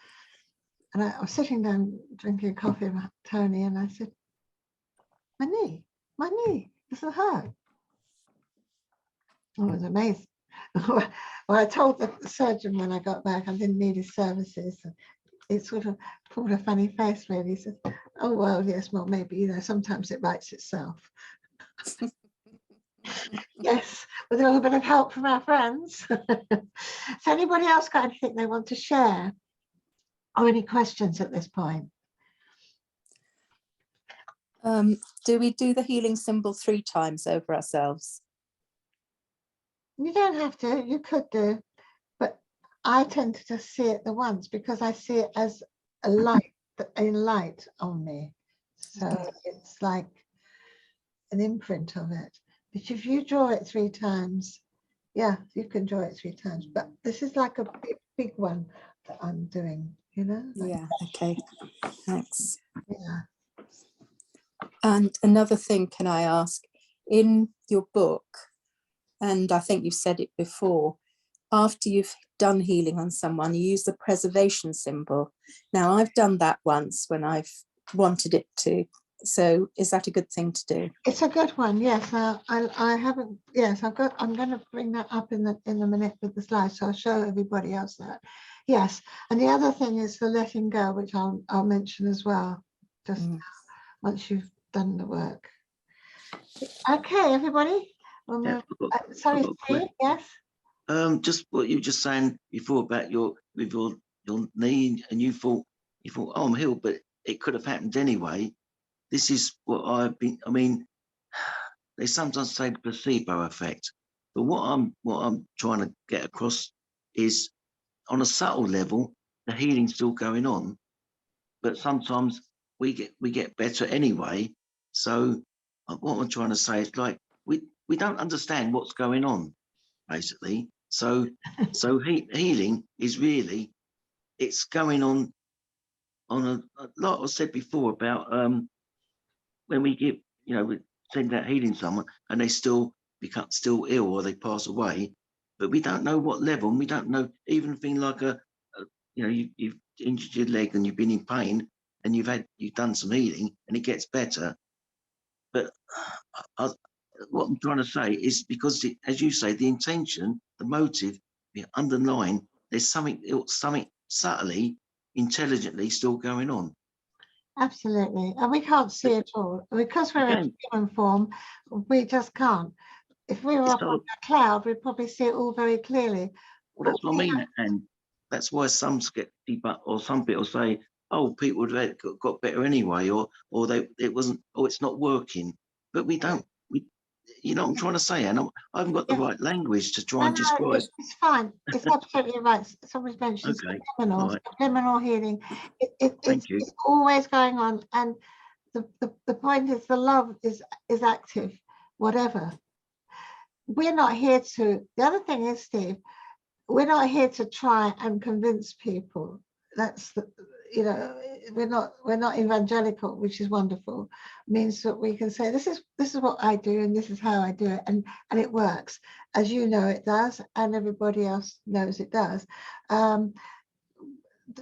and I was sitting down drinking coffee with Tony, and I said, my knee doesn't hurt." I was amazed. Well, I told the surgeon when I got back I didn't need his services. It sort of pulled a funny face, really. He said, "Oh, well, yes, well, maybe, sometimes it writes itself." Yes, with a little bit of help from our friends. So anybody else got anything they want to share? Or any questions at this point? Do we do the healing symbol 3 times over ourselves? You don't have to, you could do, but I tend to just see it the once because I see it as a light on me. So it's like an imprint of it. But if you draw it 3 times, yeah, you can draw it 3 times. But this is like a big one that I'm doing, Yeah, okay, thanks. Yeah. And another thing, can I ask, in your book, and I think you've said it before, after you've done healing on someone, you use the preservation symbol. Now, I've done that once when I've wanted it to. So is that a good thing to do? It's a good one, yes. I haven't, yes, I'm going to bring that up in the minute with the slides, so I'll show everybody else that. Yes, and the other thing is the letting go, which I'll mention as well, just once you've done the work. Okay, everybody. We'll Yeah, move. I've got Sorry, a Steve, yes? just what you were just saying before about your knee, and you thought, oh, I'm healed, but it could have happened anyway. This is what I've been. I mean, they sometimes say the placebo effect, but what I'm trying to get across is, on a subtle level, the healing's still going on, but sometimes we get better anyway. So what I'm trying to say is, like, we don't understand what's going on, basically. So healing is really, it's going on a like I said before about when we give, we send out healing someone and they still become ill or they pass away, but we don't know what level, and we don't know even a thing like you've injured your leg and you've been in pain and you've done some healing and it gets better. But what I'm trying to say is, because as you say, the intention, the motive, the underlying, there's something subtly, intelligently still going on. Absolutely. And we can't see it all. Because we're in human form, we just can't. If we were up on a cloud, we'd probably see it all very clearly. Well, that's what I mean. And that's why some get debunk, or some people say, oh, people would have got better anyway, or it wasn't, oh, it's not working. But we don't. You know what I'm trying to say, and I haven't got the Yeah. right language to try No, and no, describe. it's fine. It's absolutely right. Somebody's mentioned Okay, subliminal, all right. subliminal healing. Thank you. It's always going on, and the point is the love is active, whatever. We're not here to. The other thing is, Steve, we're not here to try and convince people. That's the, you know, we're not evangelical, which is wonderful. Means that we can say this is what I do and this is how I do it, and it works, as you know it does, and everybody else knows it does.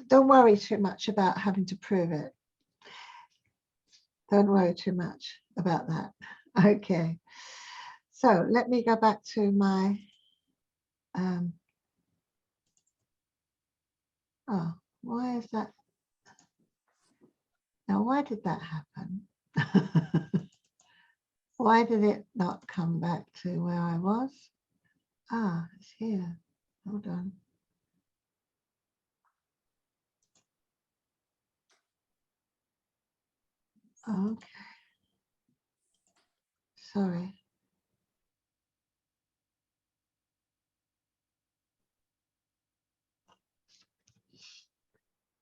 Don't worry too much about having to prove it. Don't worry too much about that. Okay, so let me go back to my oh, why is that? Now, why did that happen? Why did it not come back to where I was? Ah, it's here. Hold on. Okay. Sorry.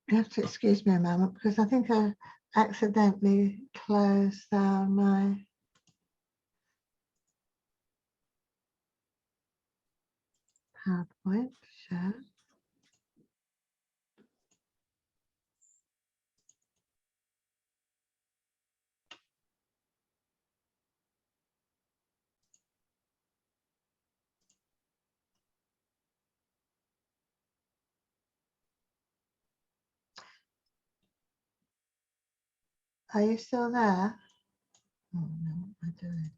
You have to excuse me a moment because I think I accidentally closed down my PowerPoint share. Are you still there? Oh no, what am I doing?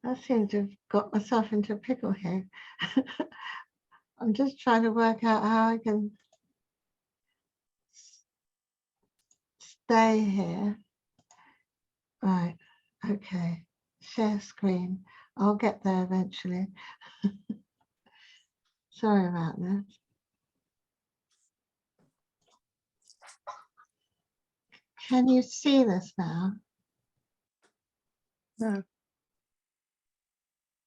I seem to have got myself into a pickle here. I'm just trying to work out how I can stay here. Right, okay. Share screen. I'll get there eventually. Sorry about that. Can you see this now? No,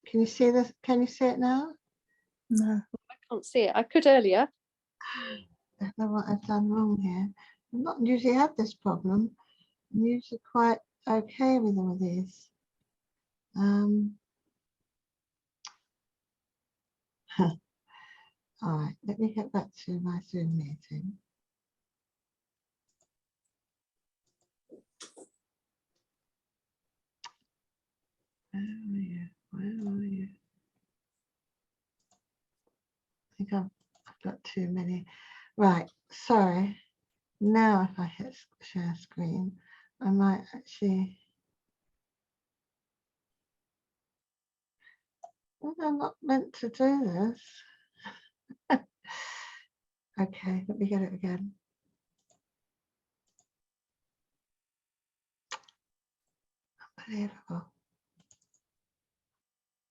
Can you see this? Can you see it now? no. I can't see it. I could earlier. I don't know what I've done wrong here. I've not usually had this problem. I'm usually quite okay with all these. All right, let me get back to my Zoom meeting. Where are you? Where are you? I think I've got too many. Right, sorry. Now if I hit share screen, I might actually. Well, I'm not meant to do this. Okay, let me get it again. Unbelievable.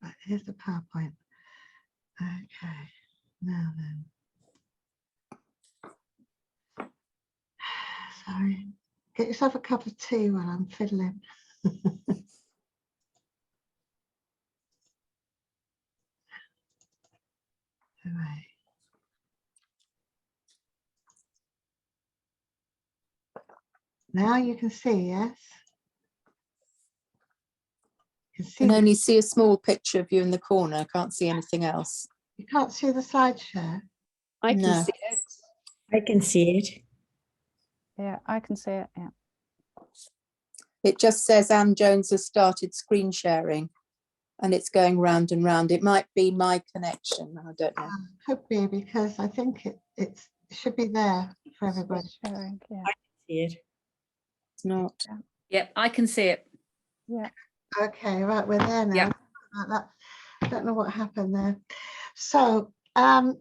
Right, here's the PowerPoint. Okay, now then. Sorry. Get yourself a cup of tea while I'm fiddling. Hooray. Now you can see, yes? You can see, Can only see a small picture of you in the corner. I can't see anything else. you can't see the slideshow. I can No. see it. I can see it. Yeah, I can see it. Yeah. It just says Anne Jones has started screen sharing and it's going round and round. It might be my connection. I don't know. Could be because I think it should be there for everybody. Sharing, yeah. See it. It's not. Yeah, Yep, I can see it. Yeah. Okay, right, we're there now. Yeah. About that. I don't know what happened there. So I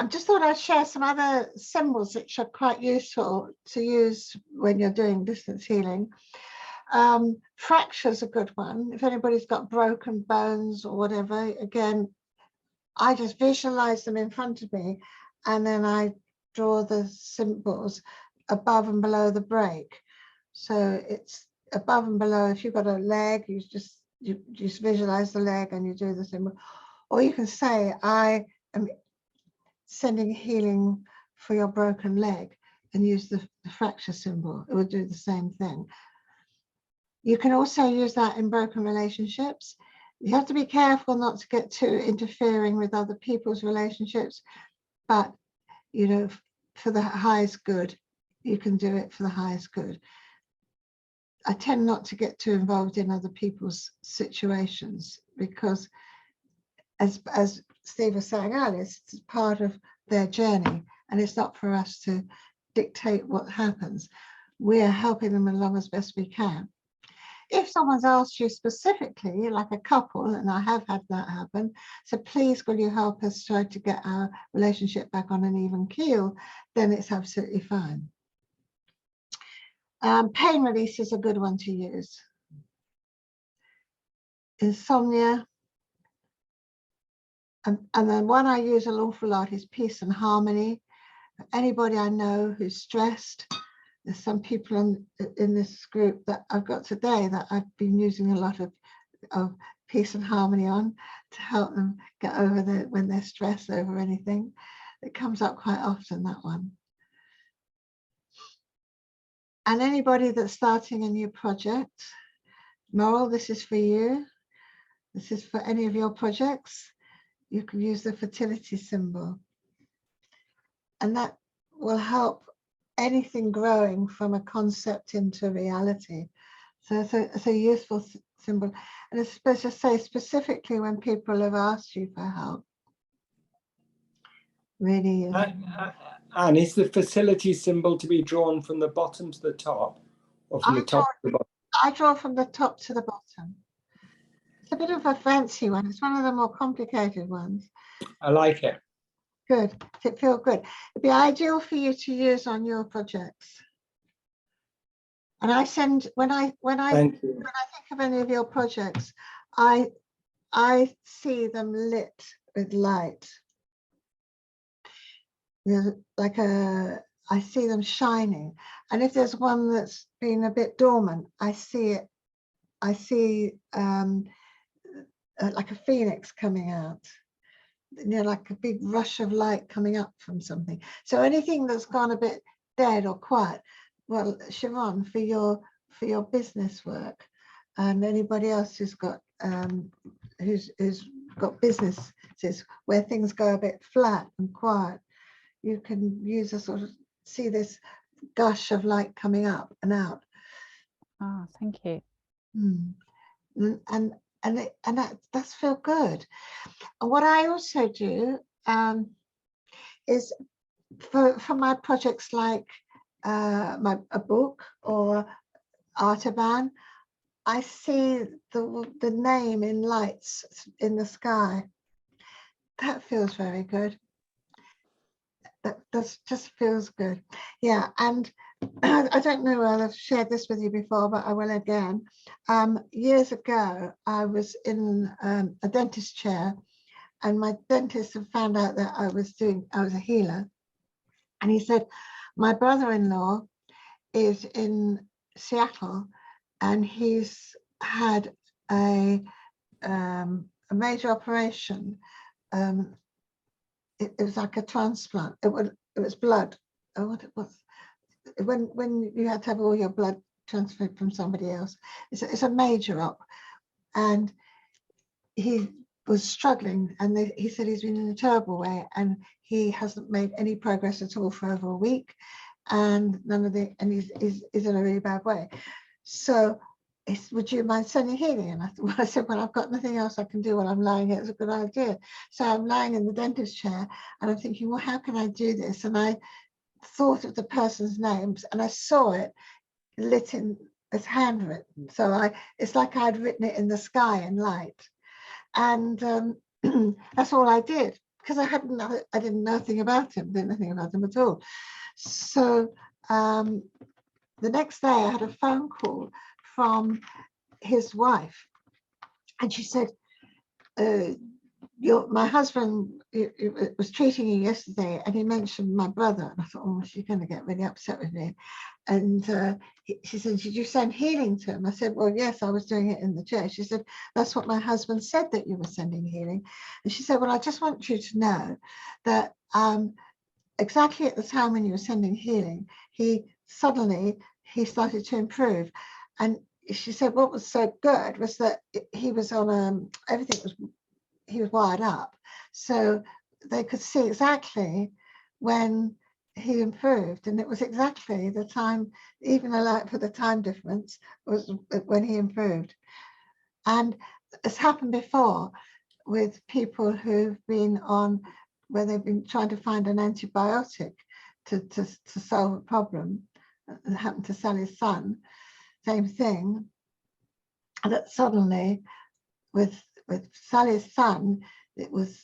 just thought I'd share some other symbols which are quite useful to use when you're doing distance healing. Fracture's a good one. If anybody's got broken bones or whatever, again, I just visualize them in front of me, and then I draw the symbols above and below the break. So it's above and below. If you've got a leg, you just visualize the leg and you do the symbol. Or you can say, I am sending healing for your broken leg, and use the fracture symbol. It will do the same thing. You can also use that in broken relationships. You have to be careful not to get too interfering with other people's relationships, but you know, for the highest good, you can do it for the highest good. I tend not to get too involved in other people's situations, because as Steve was saying earlier, it's part of their journey, and it's not for us to dictate what happens. We're helping them along as best we can. If someone's asked you specifically, like a couple, and I have had that happen, so please will you help us try to get our relationship back on an even keel, then it's absolutely fine. Pain release is a good one to use. Insomnia. And then one I use an awful lot is peace and harmony. Anybody I know who's stressed, there's some people in this group that I've got today that I've been using a lot of peace and harmony on to help them get over when they're stressed over anything. It comes up quite often, that one. And anybody that's starting a new project, Moral, this is for you. This is for any of your projects. You can use the fertility symbol. And that will help anything growing from a concept into reality. So it's a useful symbol. And it's supposed to say specifically when people have asked you for help. Really useful. And is the fertility symbol to be drawn from the bottom to the top, or from the top to the bottom? I draw from the top to the bottom. It's a bit of a fancy one. It's one of the more complicated ones. I like it. Good. Does it feel good? It'd be ideal for you to use on your projects. And I send when I think of any of your projects, I see them lit with light. There's like I see them shining. And if there's one that's been a bit dormant, I see it. I see like a phoenix coming out. You know, like a big rush of light coming up from something. So anything that's gone a bit dead or quiet, well, Siobhan, for your business work, and anybody else who's got businesses where things go a bit flat and quiet, you can use a sort of see this gush of light coming up and out. Oh, thank you. And that does feel good. And what I also do is for my projects like a book or Artaban, I see the name in lights in the sky. That feels very good. That just feels good. Yeah, and I don't know whether I've shared this with you before, but I will again. Years ago, I was in a dentist chair, and my dentist had found out that I was a healer. And he said, my brother-in-law is in Seattle, and he's had a major operation. It was like a transplant. It was blood. Oh, what it was. When you had to have all your blood transferred from somebody else. It's a major op. And he was struggling, and he said he's been in a terrible way, and he hasn't made any progress at all for over a week, and he's in a really bad way. So would you mind sending healing? And I said, well, I've got nothing else I can do while I'm lying here. It's a good idea. So I'm lying in the dentist chair, and I'm thinking, well, how can I do this? And I thought of the person's names, and I saw it lit in it's handwritten. So it's like I'd written it in the sky in light. And that's all I did, because I didn't know anything about him, didn't know anything about him at all. So the next day I had a phone call from his wife, and she said, my husband was treating you yesterday, and he mentioned my brother. And I thought, oh, she's going to get really upset with me. And she said, did you send healing to him? I said, well, yes, I was doing it in the church. She said, that's what my husband said, that you were sending healing. And she said, well, I just want you to know that exactly at the time when you were sending healing, he started to improve. And she said, what was so good was that he was on he was wired up, so they could see exactly when he improved, and it was exactly the time, even alert for the time difference, was when he improved. And it's happened before with people who've been on, where they've been trying to find an antibiotic to solve a problem. It happened to Sally's son, same thing, that suddenly with Sally's son, it was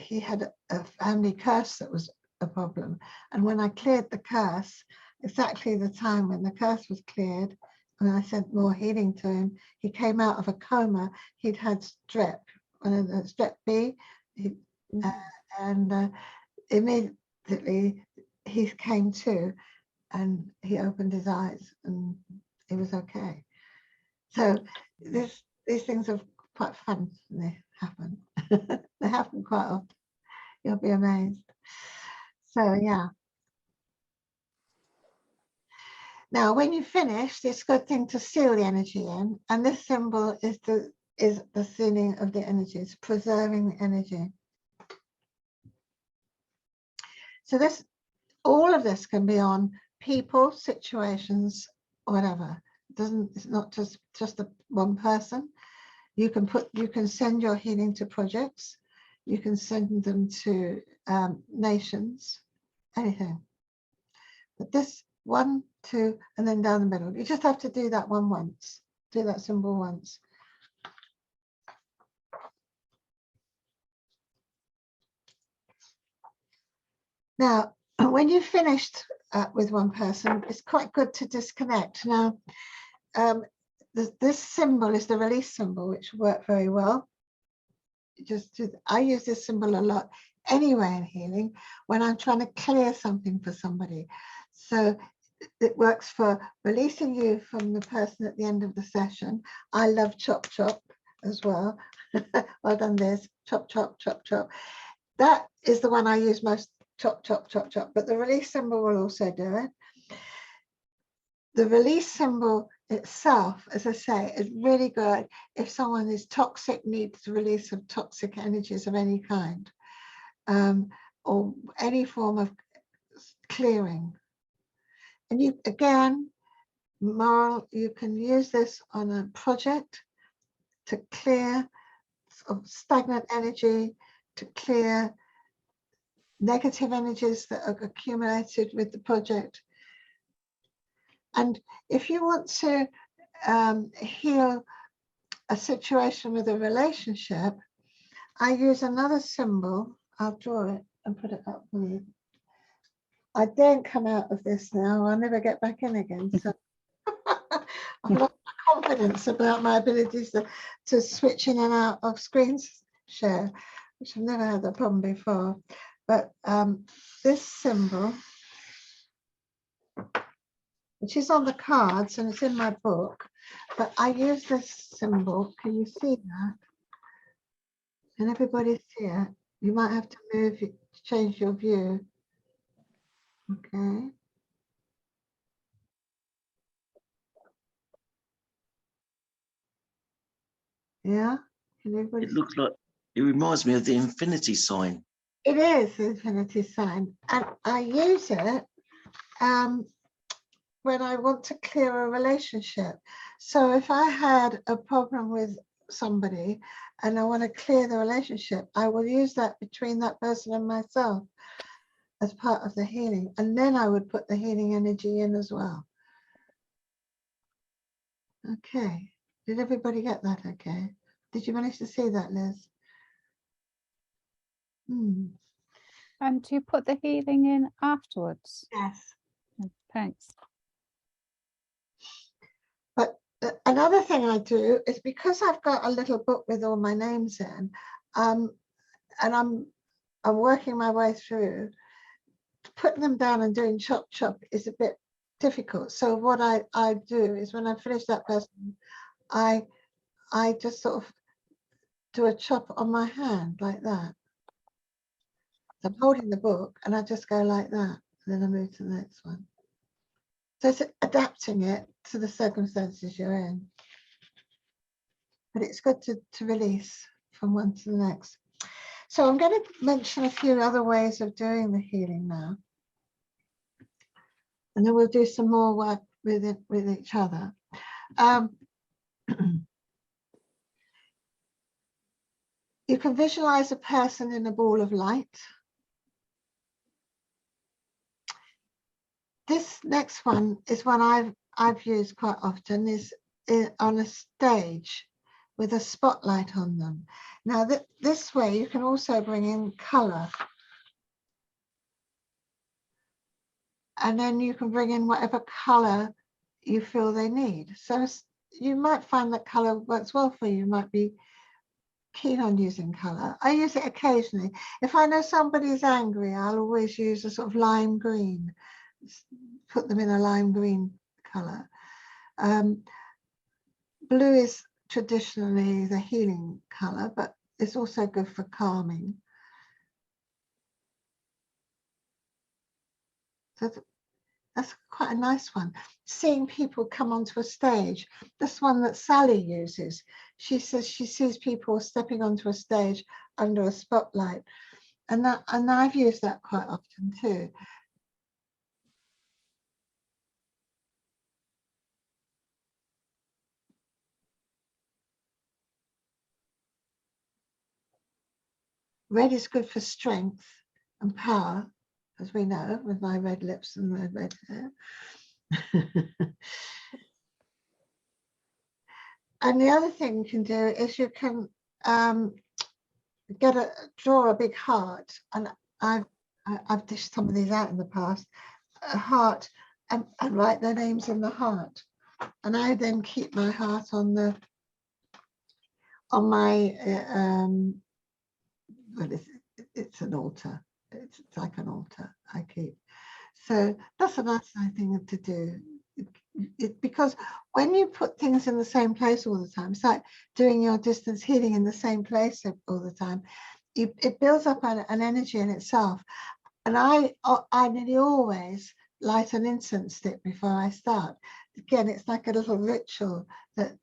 he had a family curse that was a problem. And when I cleared the curse, exactly the time when the curse was cleared, and I sent more healing to him, he came out of a coma. He'd had strep, strep B, and immediately he came to, and he opened his eyes, and he was okay. So these things are quite fun when they happen. They happen quite often. You'll be amazed. So yeah. Now, when you finish, it's a good thing to seal the energy in, and this symbol is the sealing of the energies, preserving the energy. So all of this can be on people, situations, whatever. It's not just one person. You can send your healing to projects. You can send them to nations, anything. But this 1, 2, and then down the middle. You just have to do that one once. Do that symbol once. Now, when you've finished with one person, it's quite good to disconnect. Now, this symbol is the release symbol, which worked very well. I use this symbol a lot anyway in healing when I'm trying to clear something for somebody. So it works for releasing you from the person at the end of the session. I love chop chop as well. Well done, Liz. Chop chop chop chop. That is the one I use most. Chop chop chop chop. But the release symbol will also do it. The release symbol itself, as I say, is really good if someone is toxic, needs the release of toxic energies of any kind, or any form of clearing. And you, again, Moral, you can use this on a project to clear stagnant energy, to clear negative energies that are accumulated with the project. And if you want to heal a situation with a relationship, I use another symbol. I'll draw it and put it up for you. I daren't come out of this now. I'll never get back in again. So I've lost my confidence about my abilities to switch in and out of screen share, which I've never had that problem before. But this symbol, which is on the cards and it's in my book, but I use this symbol. Can you see that? Can everybody see it? You might have to move, change your view. Okay. Yeah. Can everybody? It looks like, it reminds me of the infinity sign. It is the infinity sign, and I use it when I want to clear a relationship. So if I had a problem with somebody and I want to clear the relationship, I will use that between that person and myself as part of the healing. And then I would put the healing energy in as well. Okay. Did everybody get that okay? Did you manage to see that, Liz? And do you put the healing in afterwards? Yes. Thanks. But another thing I do is, because I've got a little book with all my names in, and I'm working my way through, putting them down and doing chop chop is a bit difficult. So what I do is, when I finish that person, I just sort of do a chop on my hand like that. So I'm holding the book and I just go like that, and then I move to the next one. So it's adapting it to the circumstances you're in. But it's good to release from one to the next. So I'm going to mention a few other ways of doing the healing now. And then we'll do some more work with each other. You can visualize a person in a ball of light. This next one is one I've used quite often, is on a stage with a spotlight on them. Now this way you can also bring in color. And then you can bring in whatever color you feel they need. So you might find that color works well for you. You might be keen on using color. I use it occasionally. If I know somebody's angry, I'll always use a sort of lime green. Put them in a lime green color. Blue is traditionally the healing color, but it's also good for calming. So that's quite a nice one. Seeing people come onto a stage. This one that Sally uses. She says she sees people stepping onto a stage under a spotlight. And I've used that quite often too. Red is good for strength and power, as we know, with my red lips and my red hair. And the other thing you can do is you can draw a big heart, and I've dished some of these out in the past, a heart, and write their names in the heart. And I then keep my heart on my what is it? It's an altar. It's like an altar I keep. So that's a nice thing to do. Because when you put things in the same place all the time, it's like doing your distance healing in the same place all the time. It builds up an energy in itself. And I nearly always light an incense stick before I start. Again, it's like a little ritual that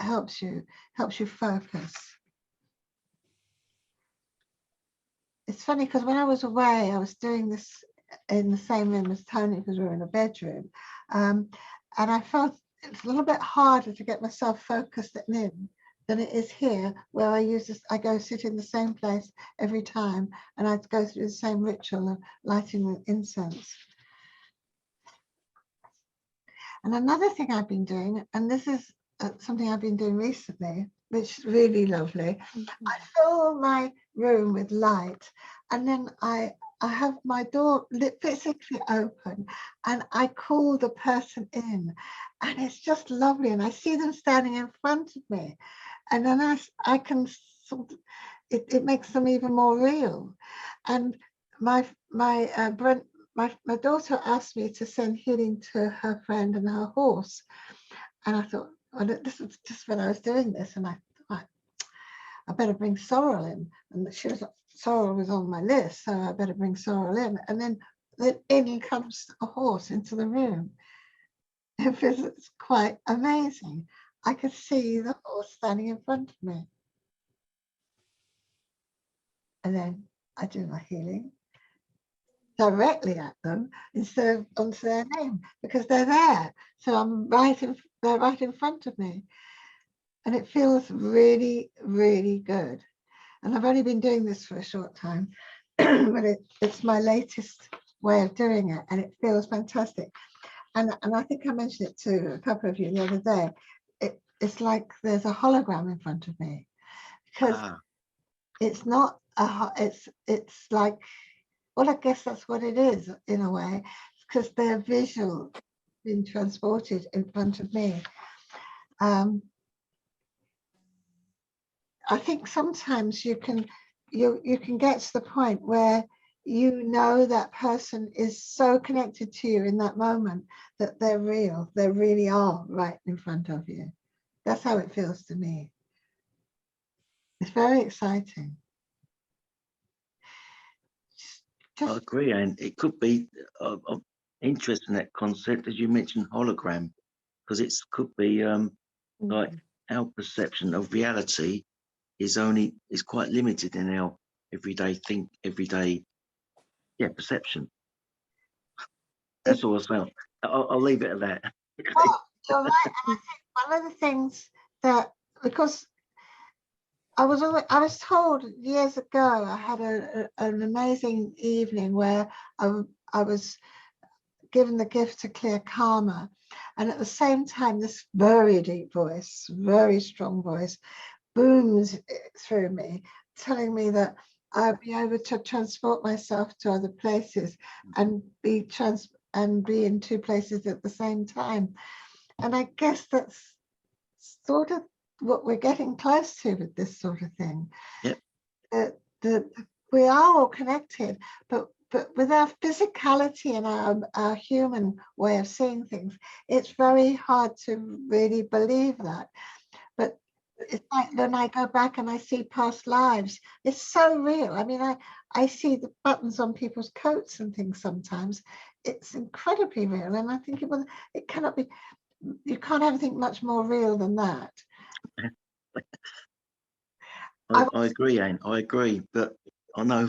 helps you focus. It's funny because when I was away, I was doing this in the same room as Tony, because we were in a bedroom. And I felt it's a little bit harder to get myself focused in than it is here, where I go sit in the same place every time, and I go through the same ritual of lighting the incense. And another thing I've been doing, and this is something I've been doing recently, which is really lovely. I fill my room with light, and then I have my door physically open, and I call the person in, and it's just lovely. And I see them standing in front of me, and then I can sort of, it makes them even more real. And my daughter asked me to send healing to her friend and her horse. And I thought, well, this was just when I was doing this, and I thought, I better bring Sorrel in. And Sorrel was on my list, so I better bring Sorrel in. And then in comes a horse into the room. It's quite amazing. I could see the horse standing in front of me. And then I do my healing directly at them instead of onto their name, because they're there. So they're right in front of me. And it feels really, really good. And I've only been doing this for a short time, but it's my latest way of doing it, and it feels fantastic. and I think I mentioned it to a couple of you the other day. It's like there's a hologram in front of me, because Ah, it's not it's like, well, I guess that's what it is in a way, because they're visual being transported in front of me. I think sometimes you can get to the point where you know that person is so connected to you in that moment that they're real. They really are right in front of you. That's how it feels to me. It's very exciting. I Just agree, and it could be of interest in that concept, as you mentioned, hologram, because it could be like our perception of reality is quite limited in our everyday perception. That's all I say. I'll leave it at that. well, you're right. And I think one of the things that, because I was told years ago, I had an amazing evening where I was given the gift to clear karma. And at the same time, this very deep voice, very strong voice, booms through me, telling me that I'll be able to transport myself to other places and be in two places at the same time. And I guess that's sort of what we're getting close to with this sort of thing. Yep. We are all connected, but with our physicality and our human way of seeing things, it's very hard to really believe that. But it's like when I go back and I see past lives, it's so real. I mean, I see the buttons on people's coats and things sometimes. It's incredibly real. And I think it cannot be, you can't have anything much more real than that. I agree, Anne. I agree, but I know.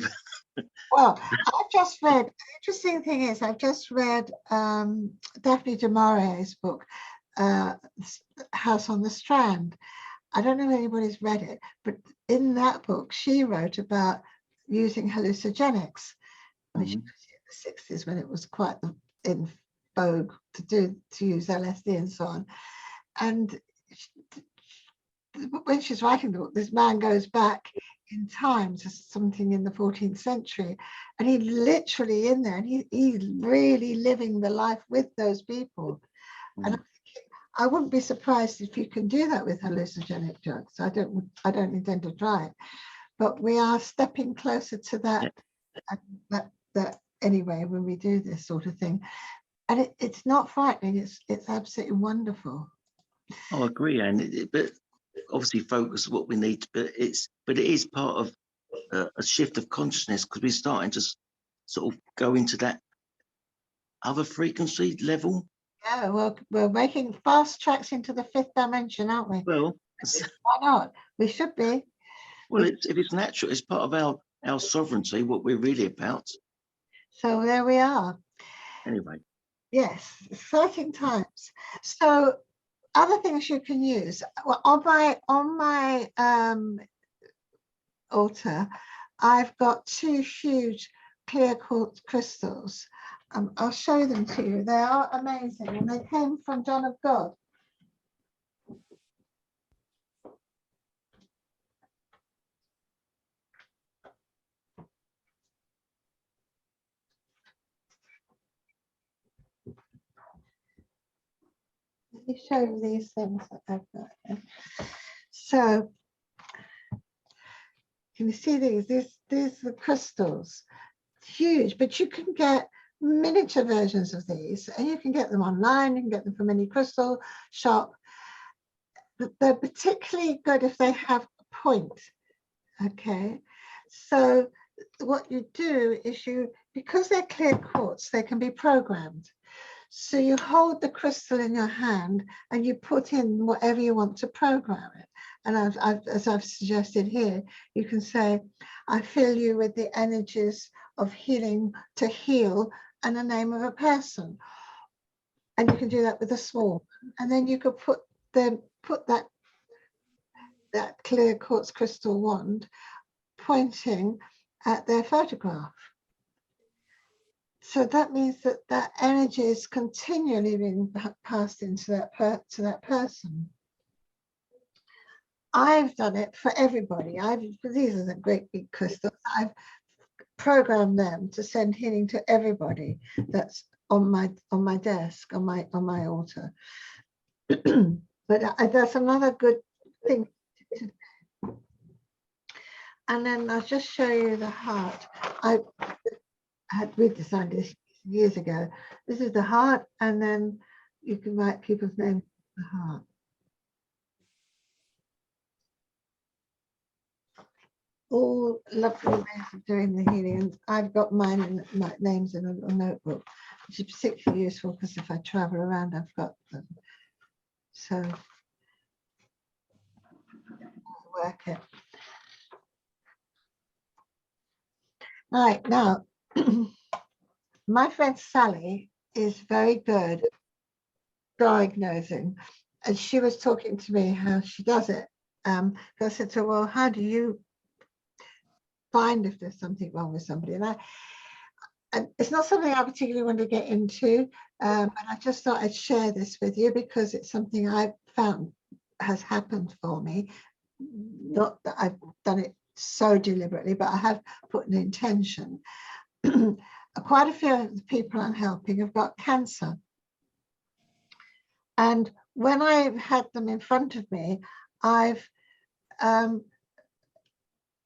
Well, I've just read, the interesting thing is I've just read Daphne du Maurier's book, House on the Strand. I don't know if anybody's read it, but in that book, she wrote about using hallucinogenics, which in the 60s when it was quite in vogue to use LSD and so on. And when she's writing the book, this man goes back in time to something in the 14th century, and he's literally in there, and he's really living the life with those people. And I'm thinking, I wouldn't be surprised if you can do that with hallucinogenic drugs. I don't intend to try it, but we are stepping closer to that. That anyway, when we do this sort of thing, and it's not frightening. It's absolutely wonderful. I agree, Anne. But obviously, focus what we need. But it is part of a shift of consciousness, because we're starting to sort of go into that other frequency level. Yeah, well, we're making fast tracks into the 5th dimension, aren't we? Well, Why not? We should be. well, if it's natural, it's part of our sovereignty, what we're really about. So there we are. Anyway. Yes, exciting times. So other things you can use. Well, on my altar, I've got 2 huge clear quartz crystals. I'll show them to you. They are amazing, and they came from John of God. Let me show you these things that I've got here. So can you see these? These are crystals, huge, but you can get miniature versions of these, and you can get them online. You can get them from any crystal shop. They're particularly good if they have a point. Okay, so what you do is because they're clear quartz, they can be programmed. So you hold the crystal in your hand and you put in whatever you want to program it. And as I've suggested here, you can say, I fill you with the energies of healing to heal and the name of a person. And you can do that with a swarm. And then you could put that clear quartz crystal wand pointing at their photograph. So that means that that energy is continually being passed into that person. I've done it for everybody. These are the great big crystals. I've programmed them to send healing to everybody that's on my desk, on my altar. But that's another good thing to do. And then I'll just show you the heart. We designed this years ago. This is the heart, and then you can write people's names on the heart. All lovely ways of doing the healing. And I've got mine in my names in a little notebook, which is particularly useful because if I travel around, I've got them. So work it. Right now, my friend Sally is very good at diagnosing, and she was talking to me how she does it. I said to her, well, how do you find if there's something wrong with somebody? And it's not something I particularly want to get into, but I just thought I'd share this with you because it's something I've found has happened for me. Not that I've done it so deliberately, but I have put an intention. Quite a few of the people I'm helping have got cancer. And when I've had them in front of me, the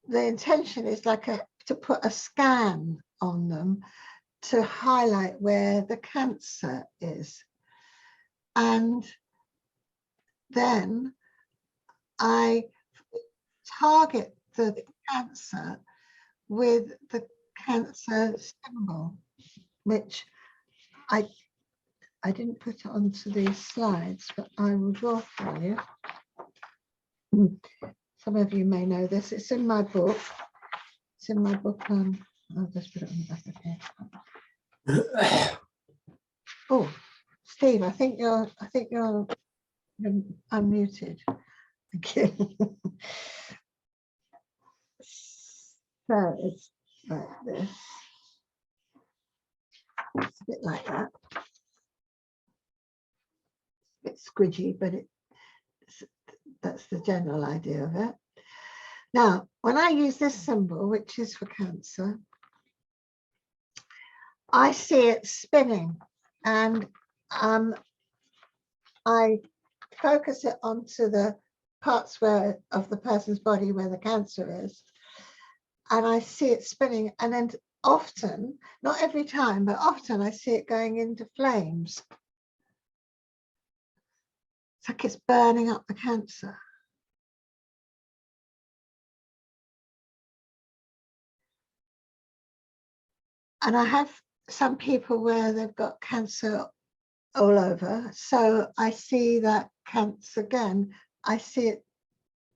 intention is like to put a scan on them to highlight where the cancer is. And then I target the cancer with the cancer symbol, which I didn't put it onto these slides, but I will draw for you. Some of you may know this. It's in my book. It's in my book. I'll just put it on the back of here. Oh, Steve, I think you're unmuted. Thank you. So it's like this. It's a bit like that. A bit squidgy, but that's the general idea of it. Now, when I use this symbol, which is for cancer, I see it spinning, and I focus it onto the parts of the person's body where the cancer is, and I see it spinning, and then often, not every time, but often I see it going into flames. It's like it's burning up the cancer. And I have some people where they've got cancer all over. So I see that cancer again. I see it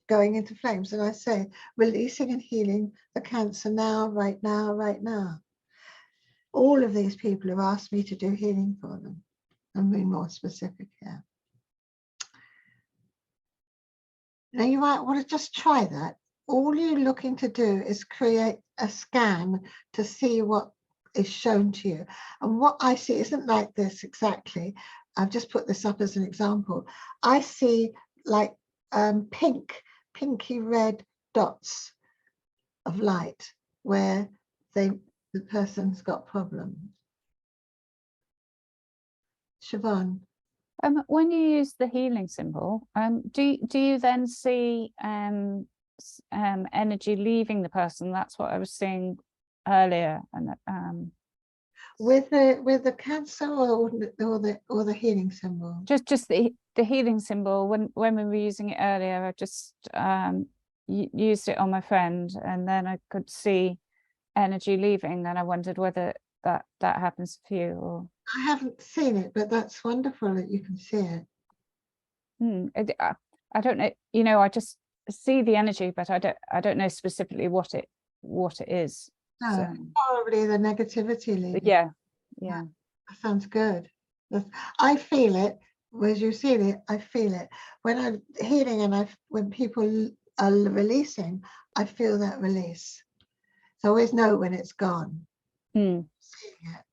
going into flames, and I say, releasing and healing the cancer now, right now, right now. All of these people have asked me to do healing for them. I'm being more specific here. Now you might want to just try that. All you're looking to do is create a scan to see what is shown to you. And what I see isn't like this exactly. I've just put this up as an example. I see like pinky red dots of light where the person's got problems. Siobhan. When you use the healing symbol, do you then see energy leaving the person? That's what I was seeing earlier. And with the cancer or the healing symbol? Just the healing symbol. When we were using it earlier, I just used it on my friend, and then I could see energy leaving, and I wondered whether that happens for you. Or I haven't seen it, but that's wonderful that you can see it. I don't know, you know, I just see the energy, but I don't know specifically what it is. No, So, probably the negativity leaving. yeah. That sounds good. I feel it. As you see it, I feel it. When I'm healing and when people are releasing, I feel that release. So I always know when it's gone. Mm. Seeing it.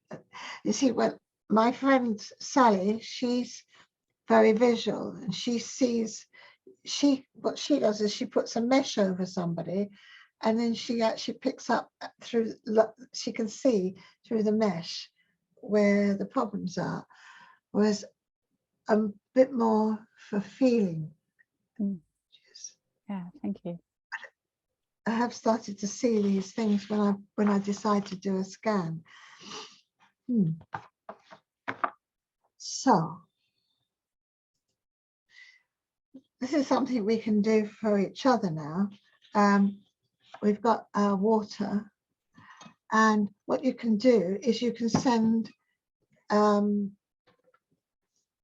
You see, when my friend Sally, she's very visual, and she sees, what she does is she puts a mesh over somebody, and then she actually picks up through, she can see through the mesh where the problems are, whereas I'm a bit more for feeling. Yeah, thank you. I have started to see these things when I decide to do a scan. So this is something we can do for each other now. We've got our water, and what you can do is you can send the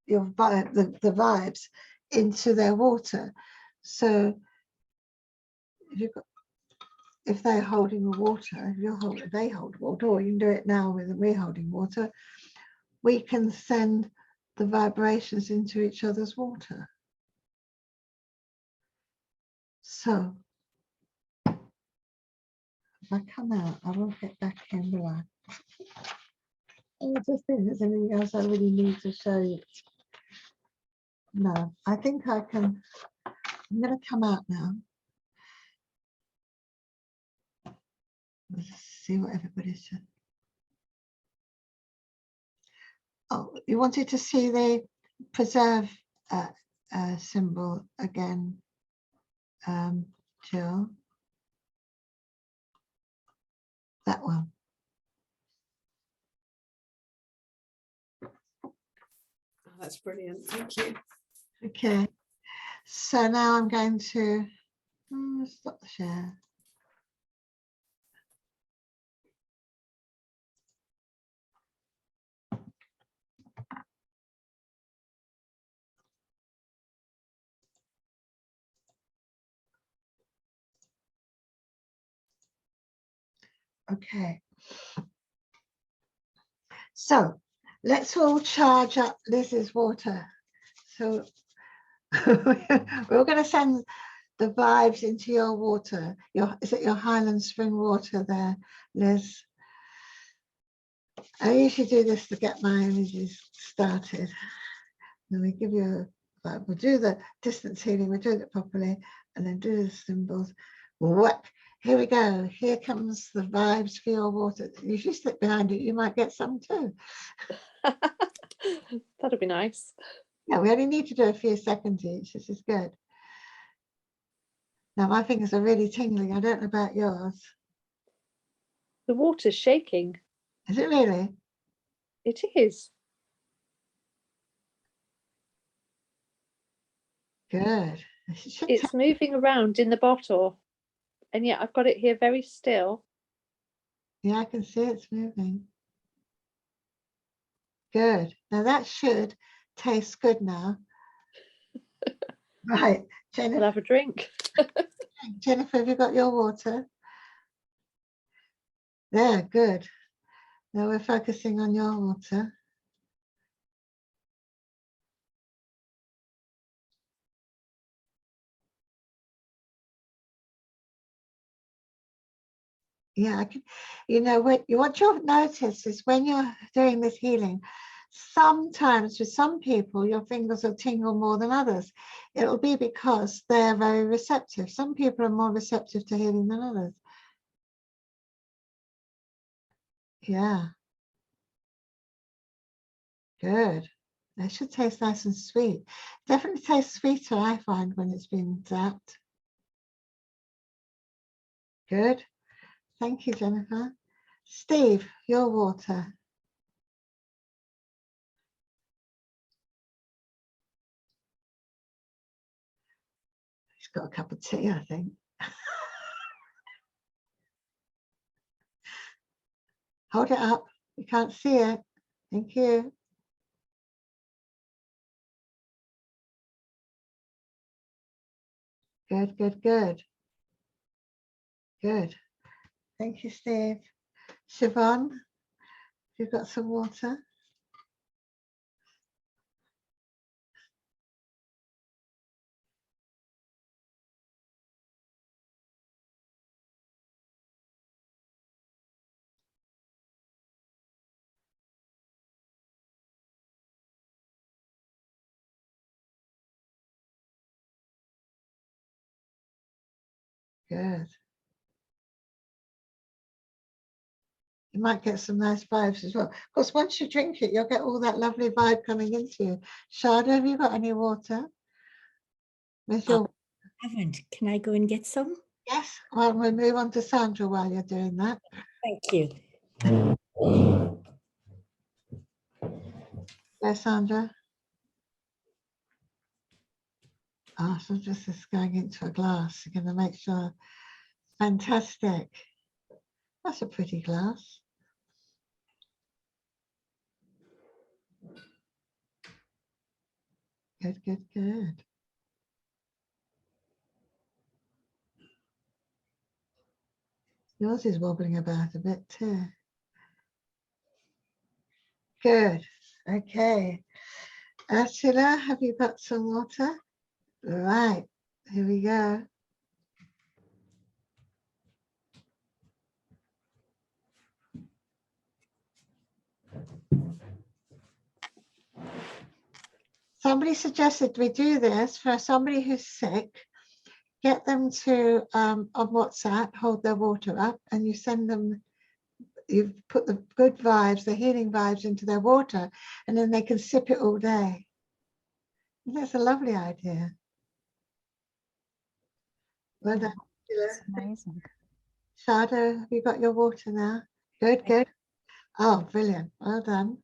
vibes into their water. So if they're holding the water, if they hold water, or you can do it now with we're holding water, we can send the vibrations into each other's water. So if I come out, I won't get back in, will I? I just think there's anything else I really need to show you. No, I think I can. I'm going to come out now. Let's see what everybody said. Oh, you wanted to see the preserve symbol again, Jill? That one. Oh, that's brilliant. Thank you. Okay. So now I'm going to stop the share. Okay. So let's all charge up Liz's water. So we're going to send the vibes into your water. Is it your Highland Spring water there, Liz? I usually do this to get my energies started. Then we give you we'll do the distance healing, we're doing it properly, and then do the symbols. Whack. Here we go. Here comes the vibes for your water. If you slip behind it, you might get some too. That'd be nice. Yeah, we only need to do a few seconds each. This is good. Now my fingers are really tingling. I don't know about yours. The water's shaking. Is it really? It is. Good. It's moving around in the bottle, and yet I've got it here very still. Yeah, I can see it's moving. Good. Now that should taste good now. Right, I'll Jennifer. have a drink. Jennifer, have you got your water? There, good. Now we're focusing on your water. Yeah, I can, what you'll notice is when you're doing this healing, sometimes with some people, your fingers will tingle more than others. It'll be because they're very receptive. Some people are more receptive to healing than others. Yeah. Good. It should taste nice and sweet. Definitely tastes sweeter, I find, when it's been zapped. Good. Thank you, Jennifer. Steve, your water. He's got a cup of tea, I think. Hold it up. You can't see it. Thank you. Good, good, good. Good. Thank you, Steve. Siobhan, you've got some water. Good. You might get some nice vibes as well. Of course, once you drink it, you'll get all that lovely vibe coming into you. Shada, have you got any water? With your Haven't. Can I go and get some? yes, well, we'll move on to Sandra while you're doing that. Thank you. Yes, Sandra. Oh, so just is going into a glass. You're going to make sure. Fantastic. That's a pretty glass. Good, good, good. Yours is wobbling about a bit too. Good. Okay. Ursula, have you got some water? Right. Here we go. Somebody suggested we do this for somebody who's sick. Get them to on WhatsApp, hold their water up, and you send them. You put the good vibes, the healing vibes into their water, and then they can sip it all day. That's a lovely idea. Well done. It's amazing. Shada, have you got your water now? Good, good. Oh, brilliant. Well done.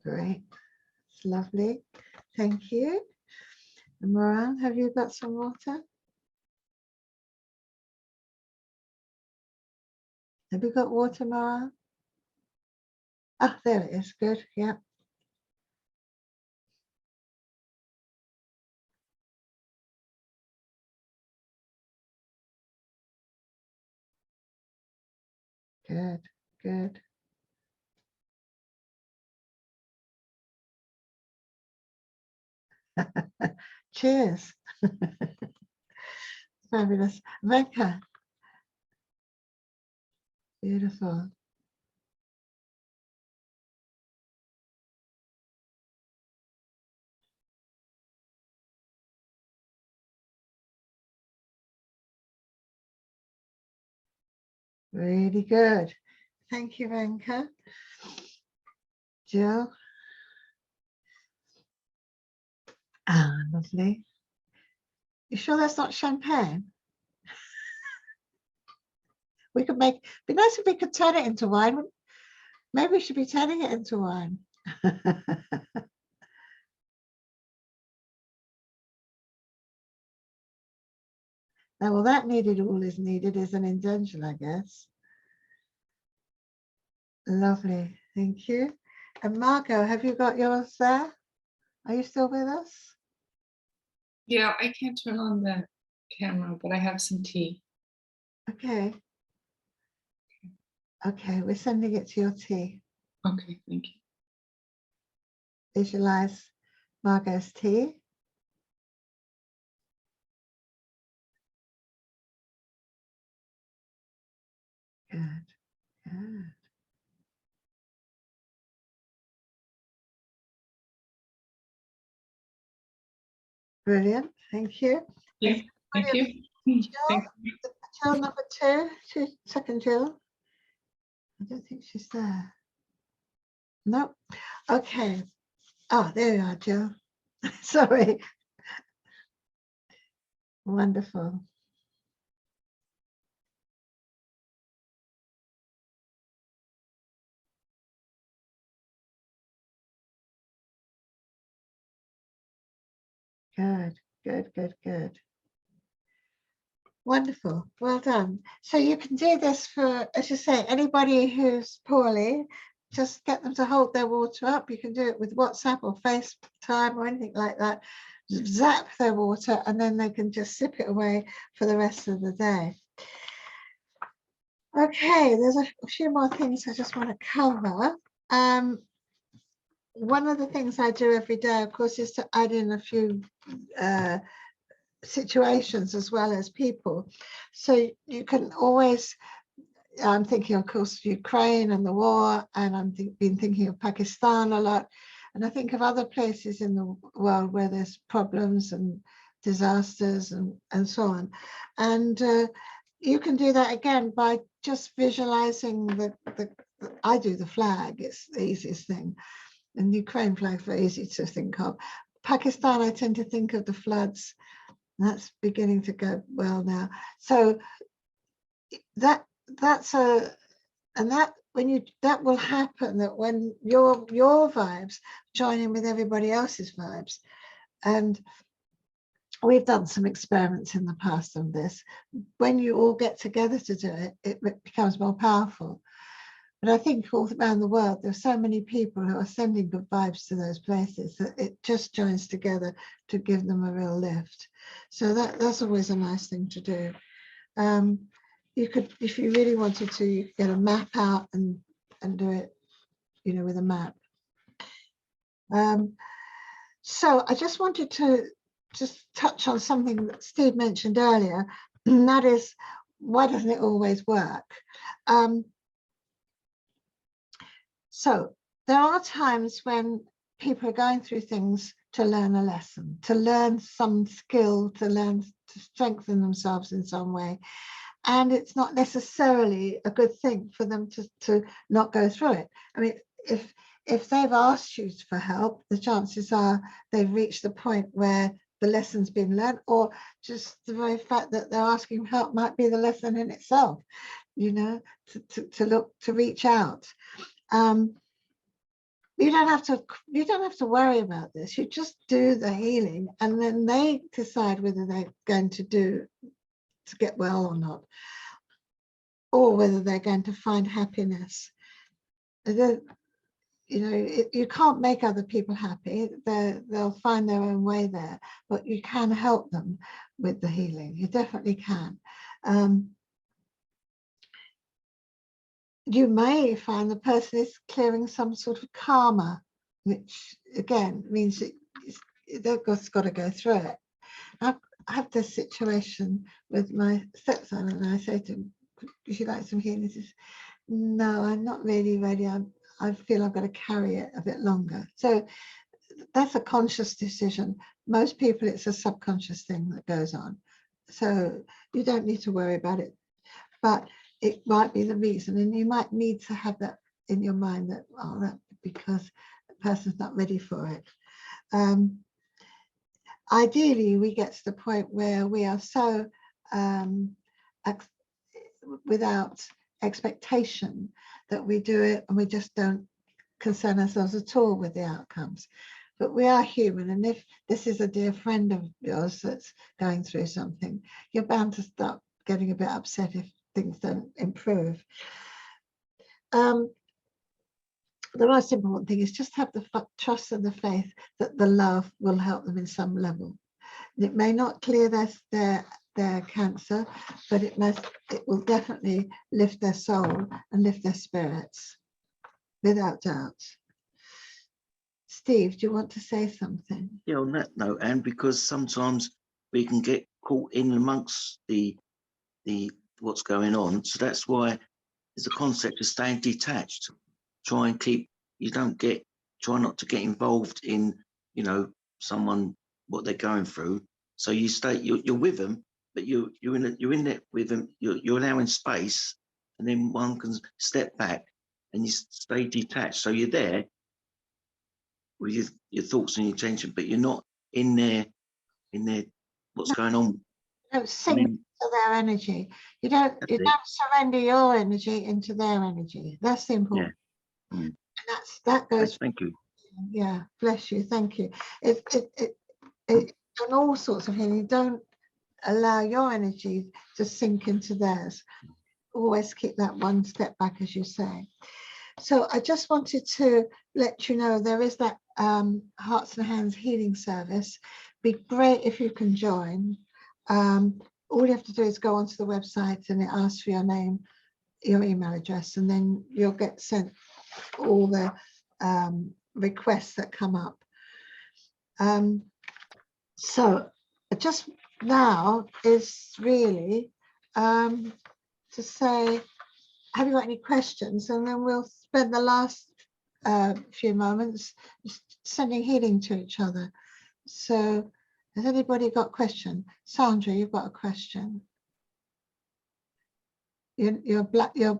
Great. It's lovely. Thank you. And Moran, have you got some water? Have you got water, Moran? Ah, there it is. Good. Yeah. Good. Good. Cheers. Fabulous. Venka. Beautiful. Really good. Thank you, Venka. Jill. Ah, lovely. You sure that's not champagne? We could make, be nice if we could turn it into wine. Maybe we should be turning it into wine. Now, well, that needed all is needed is an intention, I guess. Lovely, thank you. And Margot, have you got yours there? Are you still with us? Yeah, I can't turn on the camera, but I have some tea. Okay. Okay, we're sending it to your tea. Okay, thank you. Visualize Margot's tea. Good, good. Brilliant, thank you. Yeah, thank you. Thank you. Jill number two, second Jill. I don't think she's there. Nope. Okay. Oh, there you are, Jill. Sorry. Wonderful. Good, good, good, good. Wonderful, well done. So you can do this for, as you say, anybody who's poorly, just get them to hold their water up. You can do it with WhatsApp or FaceTime or anything like that. Zap their water and then they can just sip it away for the rest of the day. Okay, there's a few more things I just want to cover. one of the things I do every day, of course, is to add in a few situations as well as people. So you can always, I'm thinking, of course, Ukraine and the war, and I've been thinking of Pakistan a lot. And I think of other places in the world where there's problems and disasters and so on. And you can do that again by just visualizing I do the flag, it's the easiest thing. And Ukraine flag, very easy to think of. Pakistan, I tend to think of the floods. That's beginning to go well now. So that will happen, that when your vibes join in with everybody else's vibes. And we've done some experiments in the past on this. When you all get together to do it, it becomes more powerful. But I think all around the world, there's so many people who are sending good vibes to those places that it just joins together to give them a real lift. So that's always a nice thing to do. You could, if you really wanted to, you could get a map out and do it, you know, with a map. So I just wanted to just touch on something that Steve mentioned earlier, and that is, why doesn't it always work? So there are times when people are going through things to learn a lesson, to learn some skill, to strengthen themselves in some way. And it's not necessarily a good thing for them to not go through it. I mean, if they've asked you for help, the chances are they've reached the point where the lesson's been learned, or just the very fact that they're asking for help might be the lesson in itself, you know, to reach out. You don't have to worry about this. You just do the healing, and then they decide whether they're going to get well or not, or whether they're going to find happiness. You know, you can't make other people happy. They'll find their own way there, but you can help them with the healing. You definitely can. You may find the person is clearing some sort of karma, which again means they've got to go through it. I have this situation with my stepson, and I say to him, "Would you like some healing?" He says, "No, I'm not really ready. I feel I've got to carry it a bit longer." So that's a conscious decision. Most people, it's a subconscious thing that goes on. So you don't need to worry about it, but it might be the reason, and you might need to have that in your mind that, oh, that's because the person's not ready for it. Ideally, we get to the point where we are so without expectation that we do it and we just don't concern ourselves at all with the outcomes. But we are human, and if this is a dear friend of yours that's going through something, you're bound to start getting a bit upset if things don't improve. The most important thing is just have the trust and the faith that the love will help them in some level. It may not clear their cancer, but it will definitely lift their soul and lift their spirits, without doubt. Steve, do you want to say something? Yeah, on that note, Anne, because sometimes we can get caught in amongst the what's going on. So that's why there's a concept of staying detached. Try and try not to get involved in, you know, someone, what they're going through. So you're with them, but you're in it with them. You're allowing space, and then one can step back and you stay detached. So you're there with your thoughts and your attention, but you're not in there what's going on. Don't sink into their energy. You don't surrender your energy into their energy. That's the important. Yeah. Mm. And that goes. Thank you. Yeah, bless you. Thank you. It on all sorts of healing. Don't allow your energy to sink into theirs. Always keep that one step back, as you say. So I just wanted to let you know there is that Hearts and Hands healing service. Be great if you can join. All you have to do is go onto the website, and it asks for your name, your email address, and then you'll get sent all the requests that come up. So just now is really to say, have you got any questions? And then we'll spend the last few moments just sending healing to each other. So has anybody got a question? Sandra, you've got a question. You're black. You're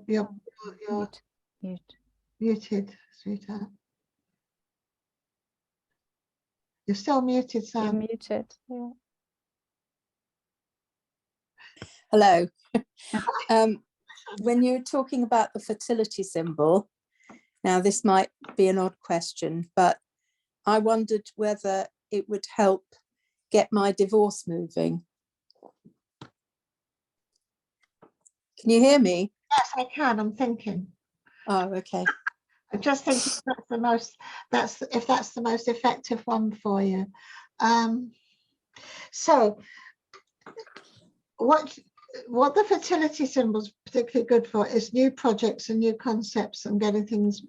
Mute. muted, sweetheart. You're still muted, You're Sandra. muted. Yeah. Hello. When you're talking about the fertility symbol, now this might be an odd question, but I wondered whether it would help get my divorce moving. Can you hear me? Yes, I can. I'm thinking. Oh, okay. I'm just thinking that's the most. If that's the most effective one for you. So, what the fertility symbol is particularly good for is new projects and new concepts and getting things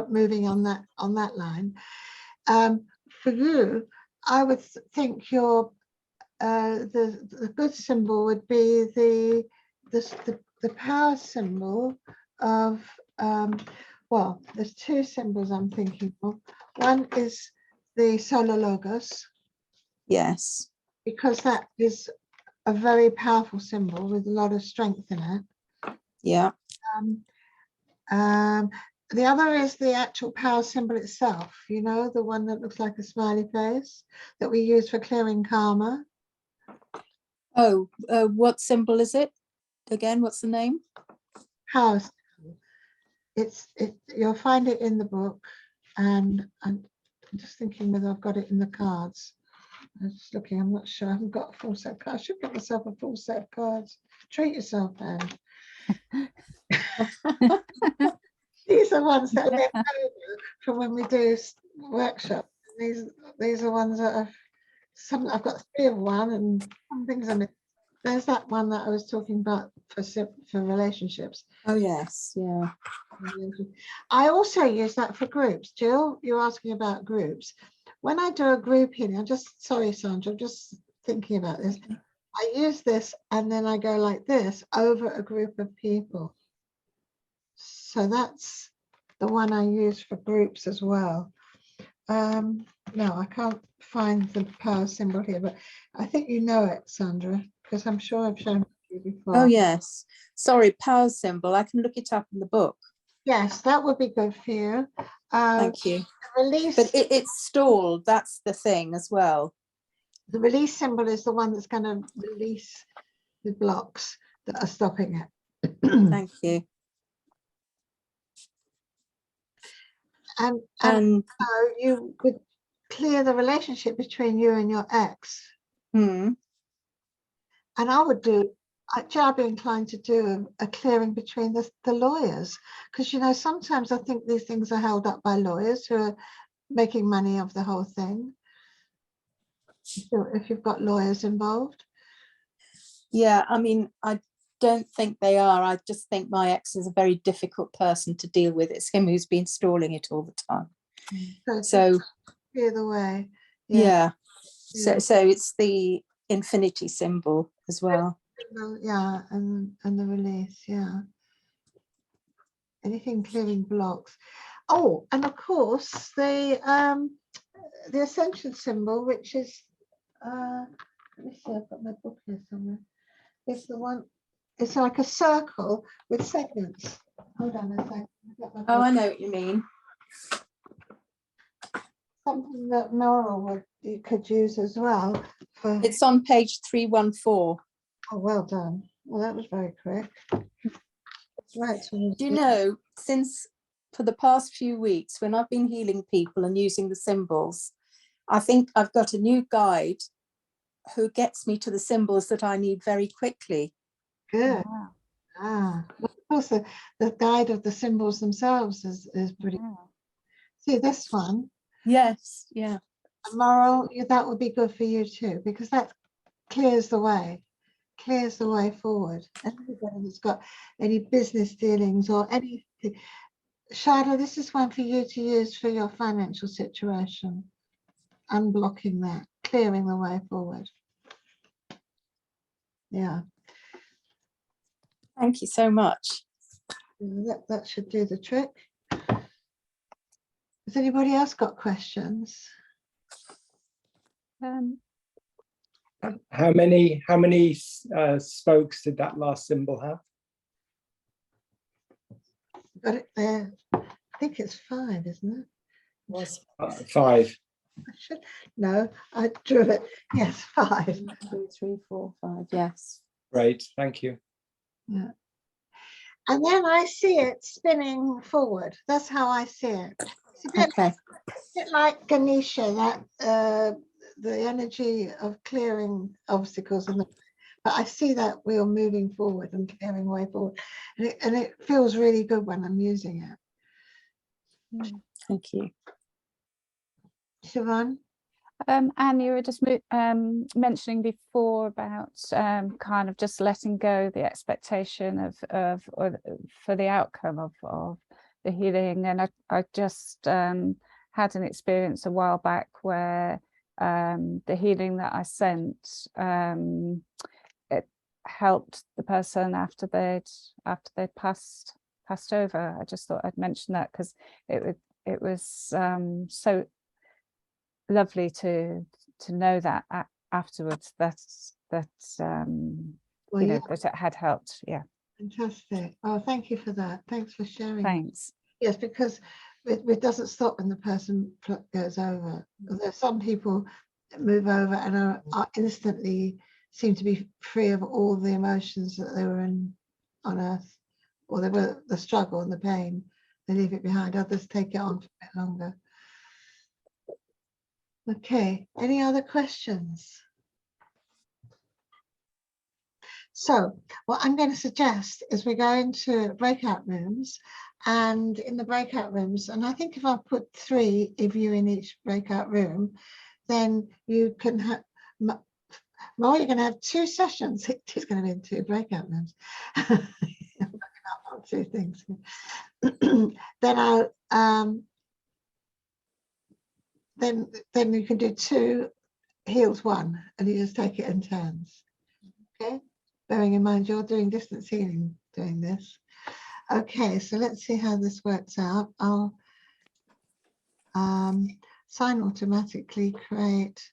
moving on that line. For you, I would think your the good symbol would be the power symbol of well, there's two symbols I'm thinking of. One is the solar logos, Yes. because that is a very powerful symbol with a lot of strength in it. Yeah. The other is the actual power symbol itself, you know, the one that looks like a smiley face that we use for clearing karma. Oh, what symbol is it? Again, what's the name? Power symbol. You'll find it in the book, and I'm just thinking whether I've got it in the cards. I'm just looking, I'm not sure. I haven't got a full set of cards. I should get myself a full set of cards. Treat yourself, Anne. These are ones that are left over from when we do workshops. These are ones that I've got 3 of one, and some things are. There's that one that I was talking about for relationships. Oh, yes. Yeah. I also use that for groups. Jill, you're asking about groups. When I do a group healing, sorry, Sandra, I'm just thinking about this. I use this and then I go like this over a group of people. So that's the one I use for groups as well. No, I can't find the power symbol here, but I think you know it, Sandra, because I'm sure I've shown it to you before. Oh, yes. Sorry, power symbol. I can look it up in the book. Yes, that would be good for you. Thank you. Release. But it's stalled. That's the thing as well. The release symbol is the one that's going to release the blocks that are stopping it. Thank you. And And so you would clear the relationship between you and your ex. And I would do, I'd be inclined to do a clearing between the lawyers, because, you know, sometimes I think these things are held up by lawyers who are making money of the whole thing. If you've got lawyers involved. yeah, I mean, I don't think they are. I just think my ex is a very difficult person to deal with. It's him who's been stalling it all the time. So clear the way. yeah. So it's the infinity symbol as well. Yeah, and the release, yeah. Anything clearing blocks. Oh, and of course the ascension symbol, which is let me see, I've got my book here somewhere. It's the one, it's like a circle with segments. Hold on a second. Oh, I know what you mean. Something that Nora you could use as well. It's on page 314. Oh, well done. Well, that was very quick. Right. Do you know, since for the past few weeks, when I've been healing people and using the symbols, I think I've got a new guide who gets me to the symbols that I need very quickly. Good. Well, of course, the guide of the symbols themselves is pretty. See this one? Yes, yeah. Moral, that would be good for you too, because that clears the way forward. Anybody that's got any business dealings or anything, Shada, this is one for you to use for your financial situation. Unblocking that, clearing the way forward. Yeah, Thank you so much. that should do the trick. Has anybody else got questions? How many spokes did that last symbol have? Got it there. I think it's 5, isn't it? Was 5. I should, no, I drew it. Yes, 5. 1, 2, 3, 4, 5. Yes. Great, thank you. Yeah. And then I see it spinning forward. That's how I see it. It's a bit, Okay. bit like Ganesha, that the energy of clearing obstacles, but I see that wheel moving forward and clearing way forward, and it feels really good when I'm using it. Thank you. Siobhan? And you were just mentioning before about kind of just letting go the expectation or for the outcome of the healing. And I just had an experience a while back where the healing that I sent, it helped the person after they'd passed over. I just thought I'd mention that because it was so lovely to know that afterwards that Well, you know yeah, that it had helped. Yeah, fantastic. Oh, thank you for that. Thanks for sharing. thanks. Yes, because it doesn't stop when the person goes over. There's some people that move over and are instantly seem to be free of all the emotions that they were in on earth, or they were the struggle and the pain. They leave it behind. Others take it on for a bit longer. Okay, any other questions? So what I'm going to suggest is we go into breakout rooms, and in the breakout rooms, and I think if I put 3 of you in each breakout room, then you can have, well, you're going to have 2 sessions. It's going to be in 2 breakout rooms. I'm looking up on 2 things. Then I'll then you can do 2 heals 1, and you just take it in turns. Okay, bearing in mind you're doing distance healing doing this. Okay, so let's see how this works out. I'll sign automatically create,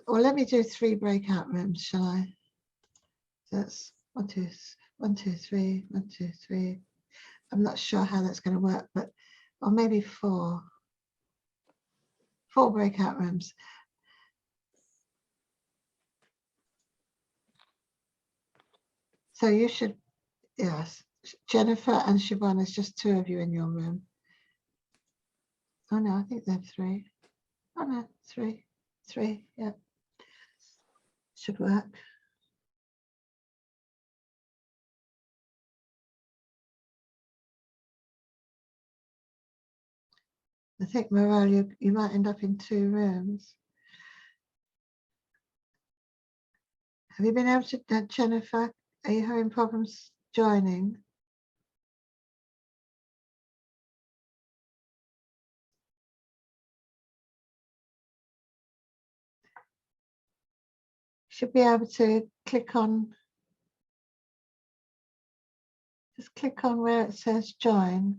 or let me do 3 breakout rooms, shall I? That's 1, 2, 1, 2, 3, 1, 2, 3. I'm not sure how that's going to work, but or maybe 4 breakout rooms. So you should, yes, Jennifer and Siobhan, is just 2 of you in your room. Oh no, I think they're 3. Oh no, 3, yeah. Should work. I think, Morale, you might end up in 2 rooms. Have you been able to, Jennifer, are you having problems joining? Should be able to click on, just click on where it says join.